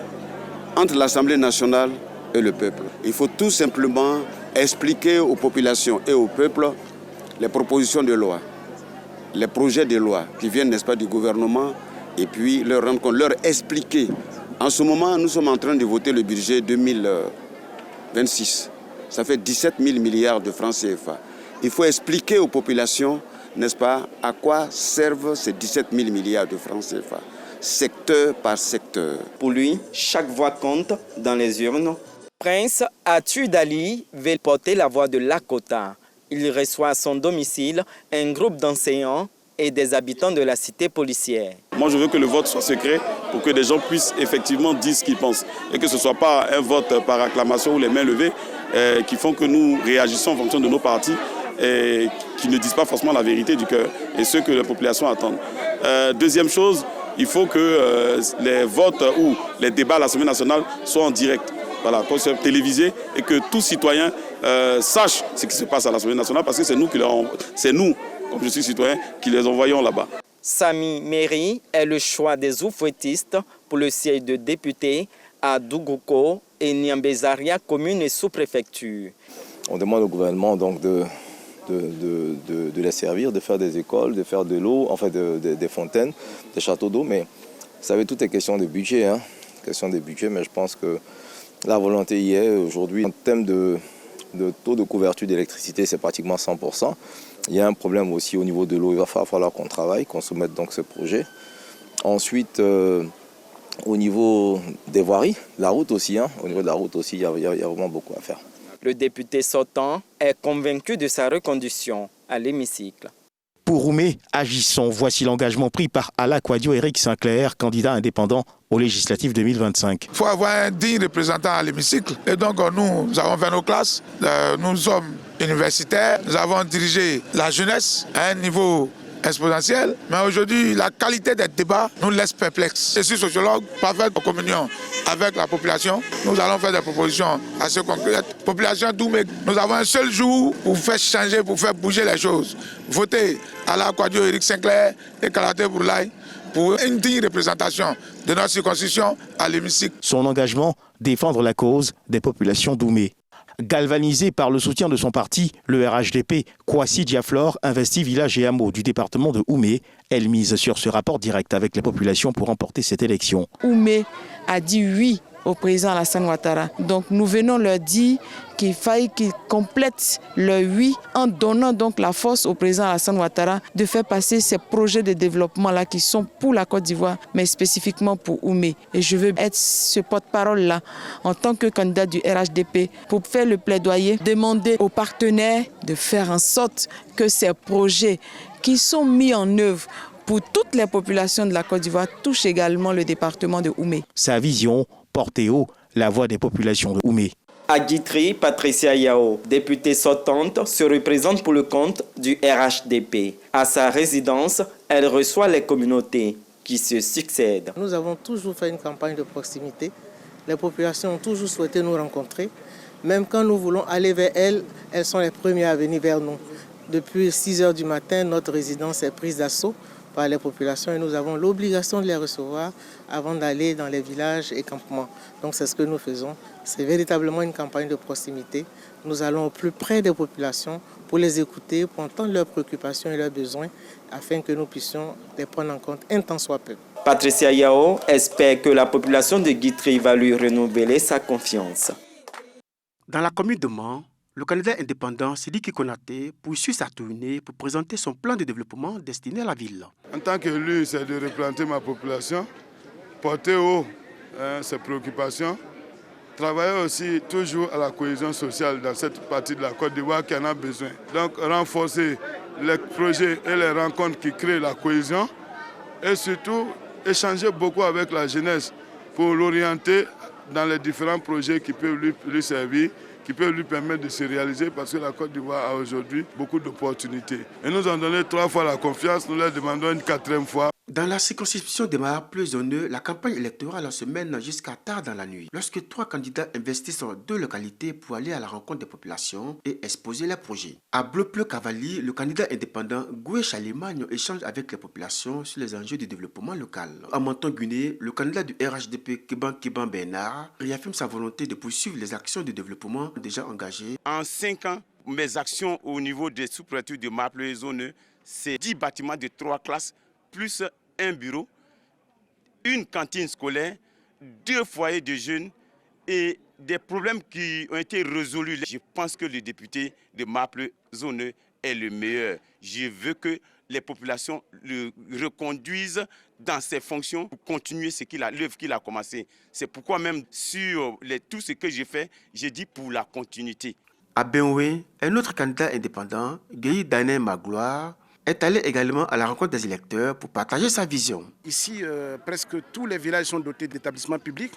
entre l'Assemblée nationale et le peuple. Il faut tout simplement expliquer aux populations et au peuple les propositions de loi, les projets de loi qui viennent, n'est-ce pas, du gouvernement, et puis leur rendre compte, leur expliquer. En ce moment, nous sommes en train de voter le budget 2026. Ça fait 17 000 milliards de francs CFA. Il faut expliquer aux populations, n'est-ce pas, à quoi servent ces 17 000 milliards de francs CFA. Secteur par secteur. Pour lui, chaque voix compte dans les urnes. Prince Atu Dali veut porter la voix de Lakota. Il reçoit à son domicile un groupe d'enseignants et des habitants de la cité policière. Moi, je veux que le vote soit secret pour que des gens puissent effectivement dire ce qu'ils pensent et que ce ne soit pas un vote par acclamation ou les mains levées qui font que nous réagissons en fonction de nos partis et qui ne disent pas forcément la vérité du cœur et ce que la population attend. Deuxième chose, il faut que les votes ou les débats à l'Assemblée nationale soient en direct, voilà, qu'on soit télévisé et que tout citoyen sache ce qui se passe à l'Assemblée nationale parce que c'est nous, comme je suis citoyen, qui les envoyons là-bas. Sami Meri est le choix des oufouettistes pour le siège de député à Dougouko et Niambezaria, commune et sous-préfecture. On demande au gouvernement donc de les servir, de faire des écoles, de faire de l'eau, enfin des fontaines, des châteaux d'eau. Mais vous savez, tout est question de budget. Question de budget, mais je pense que la volonté y est. Aujourd'hui, en termes de taux de couverture d'électricité, c'est pratiquement 100%. Il y a un problème aussi au niveau de l'eau. Il va falloir qu'on travaille, qu'on soumette donc ce projet. Ensuite, au niveau des voiries, la route aussi, au niveau de la route aussi, il y a vraiment beaucoup à faire. Le député sortant est convaincu de sa reconduction à l'hémicycle. Pour Oumé, agissons. Voici l'engagement pris par Ala Kwadio Eric Sinclair, candidat indépendant aux législatives 2025. Il faut avoir un digne représentant à l'hémicycle. Et donc nous avons fait nos classes, nous sommes universitaires, nous avons dirigé la jeunesse à un niveau exponentiel. Mais aujourd'hui, la qualité des débats nous laisse perplexes. Je suis sociologue, parfaite communion avec la population. Nous allons faire des propositions assez concrètes. Population d'Oumé, nous avons un seul jour pour faire changer, pour faire bouger les choses. Votez Ala Kwadio Eric Sinclair et Kalaté Bourlaye pour une digne représentation de notre circonscription à l'hémicycle. Son engagement, défendre la cause des populations d'Oumé. Galvanisé par le soutien de son parti, le RHDP, Kwasi Diaflor investit village et hameaux du département de Oumé. Elle mise sur ce rapport direct avec les populations pour remporter cette élection. Oumé a dit oui au président Alassane Ouattara. Donc nous venons leur dire qu'il faille qu'ils complètent le oui en donnant donc la force au président Alassane Ouattara de faire passer ces projets de développement-là qui sont pour la Côte d'Ivoire, mais spécifiquement pour Oumé. Et je veux être ce porte-parole-là en tant que candidat du RHDP pour faire le plaidoyer, demander aux partenaires de faire en sorte que ces projets qui sont mis en œuvre pour toutes les populations de la Côte d'Ivoire touchent également le département de Oumé. Sa vision porter haut la voix des populations de Oumé. À Guitry, Patricia Yao, députée sortante, se représente pour le compte du RHDP. À sa résidence, elle reçoit les communautés qui se succèdent. Nous avons toujours fait une campagne de proximité. Les populations ont toujours souhaité nous rencontrer. Même quand nous voulons aller vers elles, elles sont les premières à venir vers nous. Depuis 6 heures du matin, notre résidence est prise d'assaut par les populations et nous avons l'obligation de les recevoir avant d'aller dans les villages et campements. Donc c'est ce que nous faisons. C'est véritablement une campagne de proximité. Nous allons au plus près des populations pour les écouter, pour entendre leurs préoccupations et leurs besoins afin que nous puissions les prendre en compte un tant soit peu. Patricia Yao espère que la population de Guitry va lui renouveler sa confiance. Dans la commune de Mans, le candidat indépendant Sidiki Konaté poursuit sa tournée pour présenter son plan de développement destiné à la ville. En tant qu'élu, c'est de représenter ma population, porter haut ses préoccupations, travailler aussi toujours à la cohésion sociale dans cette partie de la Côte d'Ivoire qui en a besoin. Donc renforcer les projets et les rencontres qui créent la cohésion et surtout échanger beaucoup avec la jeunesse pour l'orienter dans les différents projets qui peuvent lui servir, qui peuvent lui permettre de se réaliser parce que la Côte d'Ivoire a aujourd'hui beaucoup d'opportunités. Et nous ont donné 3 fois la confiance, nous leur demandons une 4e fois. Dans la circonscription des Marais-Zoneux, la campagne électorale se mène jusqu'à tard dans la nuit. Lorsque 3 candidats investissent dans 2 localités pour aller à la rencontre des populations et exposer leurs projets. À Bleu-Pleu-Cavalier, le candidat indépendant Goué Chalimagno échange avec les populations sur les enjeux du développement local. À Menton-Guiné, le candidat du RHDP Kiban Bernard réaffirme sa volonté de poursuivre les actions de développement déjà engagées. En 5 ans, mes actions au niveau des sous-préfectures de Marais-Zoneux, c'est 10 bâtiments de 3 classes, plus un bureau, une cantine scolaire, 2 foyers de jeunes et des problèmes qui ont été résolus. Je pense que le député de Marais-Zoneux est le meilleur. Je veux que les populations le reconduisent dans ses fonctions pour continuer l'œuvre qu'il a commencé. C'est pourquoi même sur tout ce que j'ai fait, j'ai dit pour la continuité. À Benoué, un autre candidat indépendant, Guy Dané Magloire, est allé également à la rencontre des électeurs pour partager sa vision. Ici, presque tous les villages sont dotés d'établissements publics,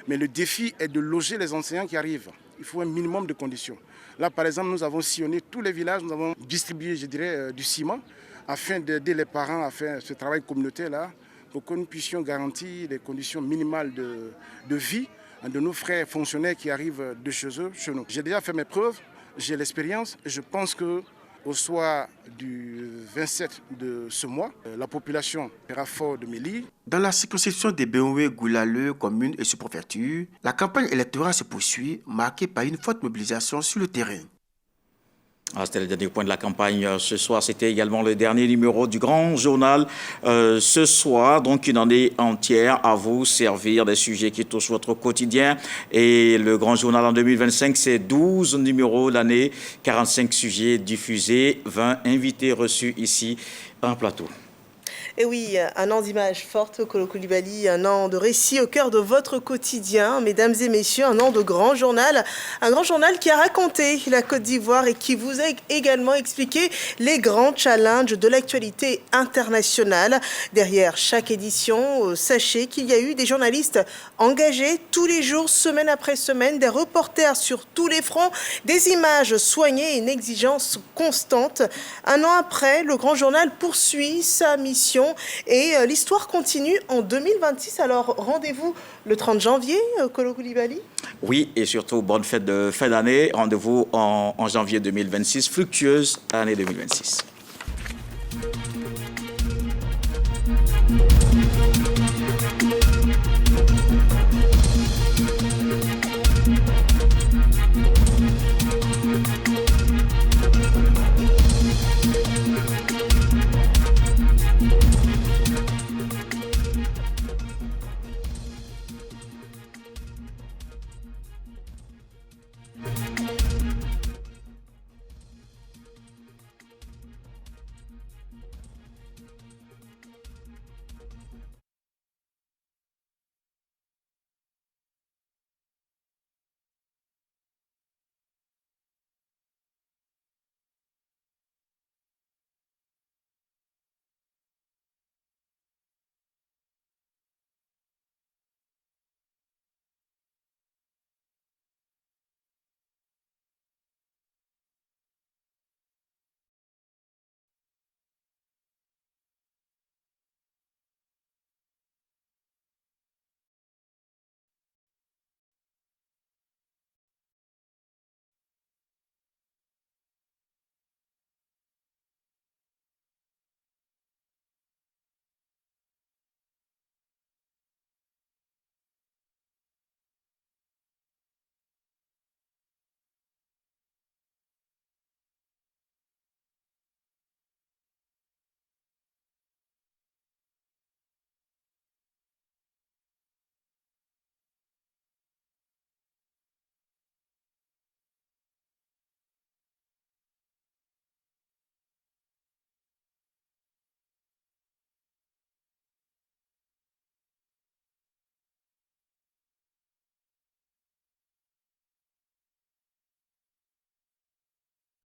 mais le défi est de loger les enseignants qui arrivent. Il faut un minimum de conditions. Là, par exemple, nous avons sillonné tous les villages, nous avons distribué, je dirais, du ciment afin d'aider les parents à faire ce travail communautaire-là pour que nous puissions garantir les conditions minimales de vie de nos frères fonctionnaires qui arrivent de chez eux, chez nous. J'ai déjà fait mes preuves, j'ai l'expérience et je pense que Au soir du 27 de ce mois, la population fera fort de Méli. Dans la circonscription des Béoué, Goulaleu, commune et sous-préfecture, la campagne électorale se poursuit, marquée par une forte mobilisation sur le terrain. C'était le dernier point de la campagne ce soir. C'était également le dernier numéro du Grand Journal ce soir. Donc, une année entière à vous servir des sujets qui touchent votre quotidien. Et le Grand Journal en 2025, c'est 12 numéros l'année, 45 sujets diffusés, 20 invités reçus ici en plateau. Et oui, un an d'images fortes, Kolo Coulibaly, un an de récits au cœur de votre quotidien. Mesdames et messieurs, un an de grand journal. Un grand journal qui a raconté la Côte d'Ivoire et qui vous a également expliqué les grands challenges de l'actualité internationale. Derrière chaque édition, sachez qu'il y a eu des journalistes engagés tous les jours, semaine après semaine, des reporters sur tous les fronts, des images soignées et une exigence constante. Un an après, le grand journal poursuit sa mission. Et l'histoire continue en 2026. Alors, rendez-vous le 30 janvier, Kolo Coulibaly. Oui, et surtout, bonne fête de fin d'année. Rendez-vous en janvier 2026. Fructueuse année 2026.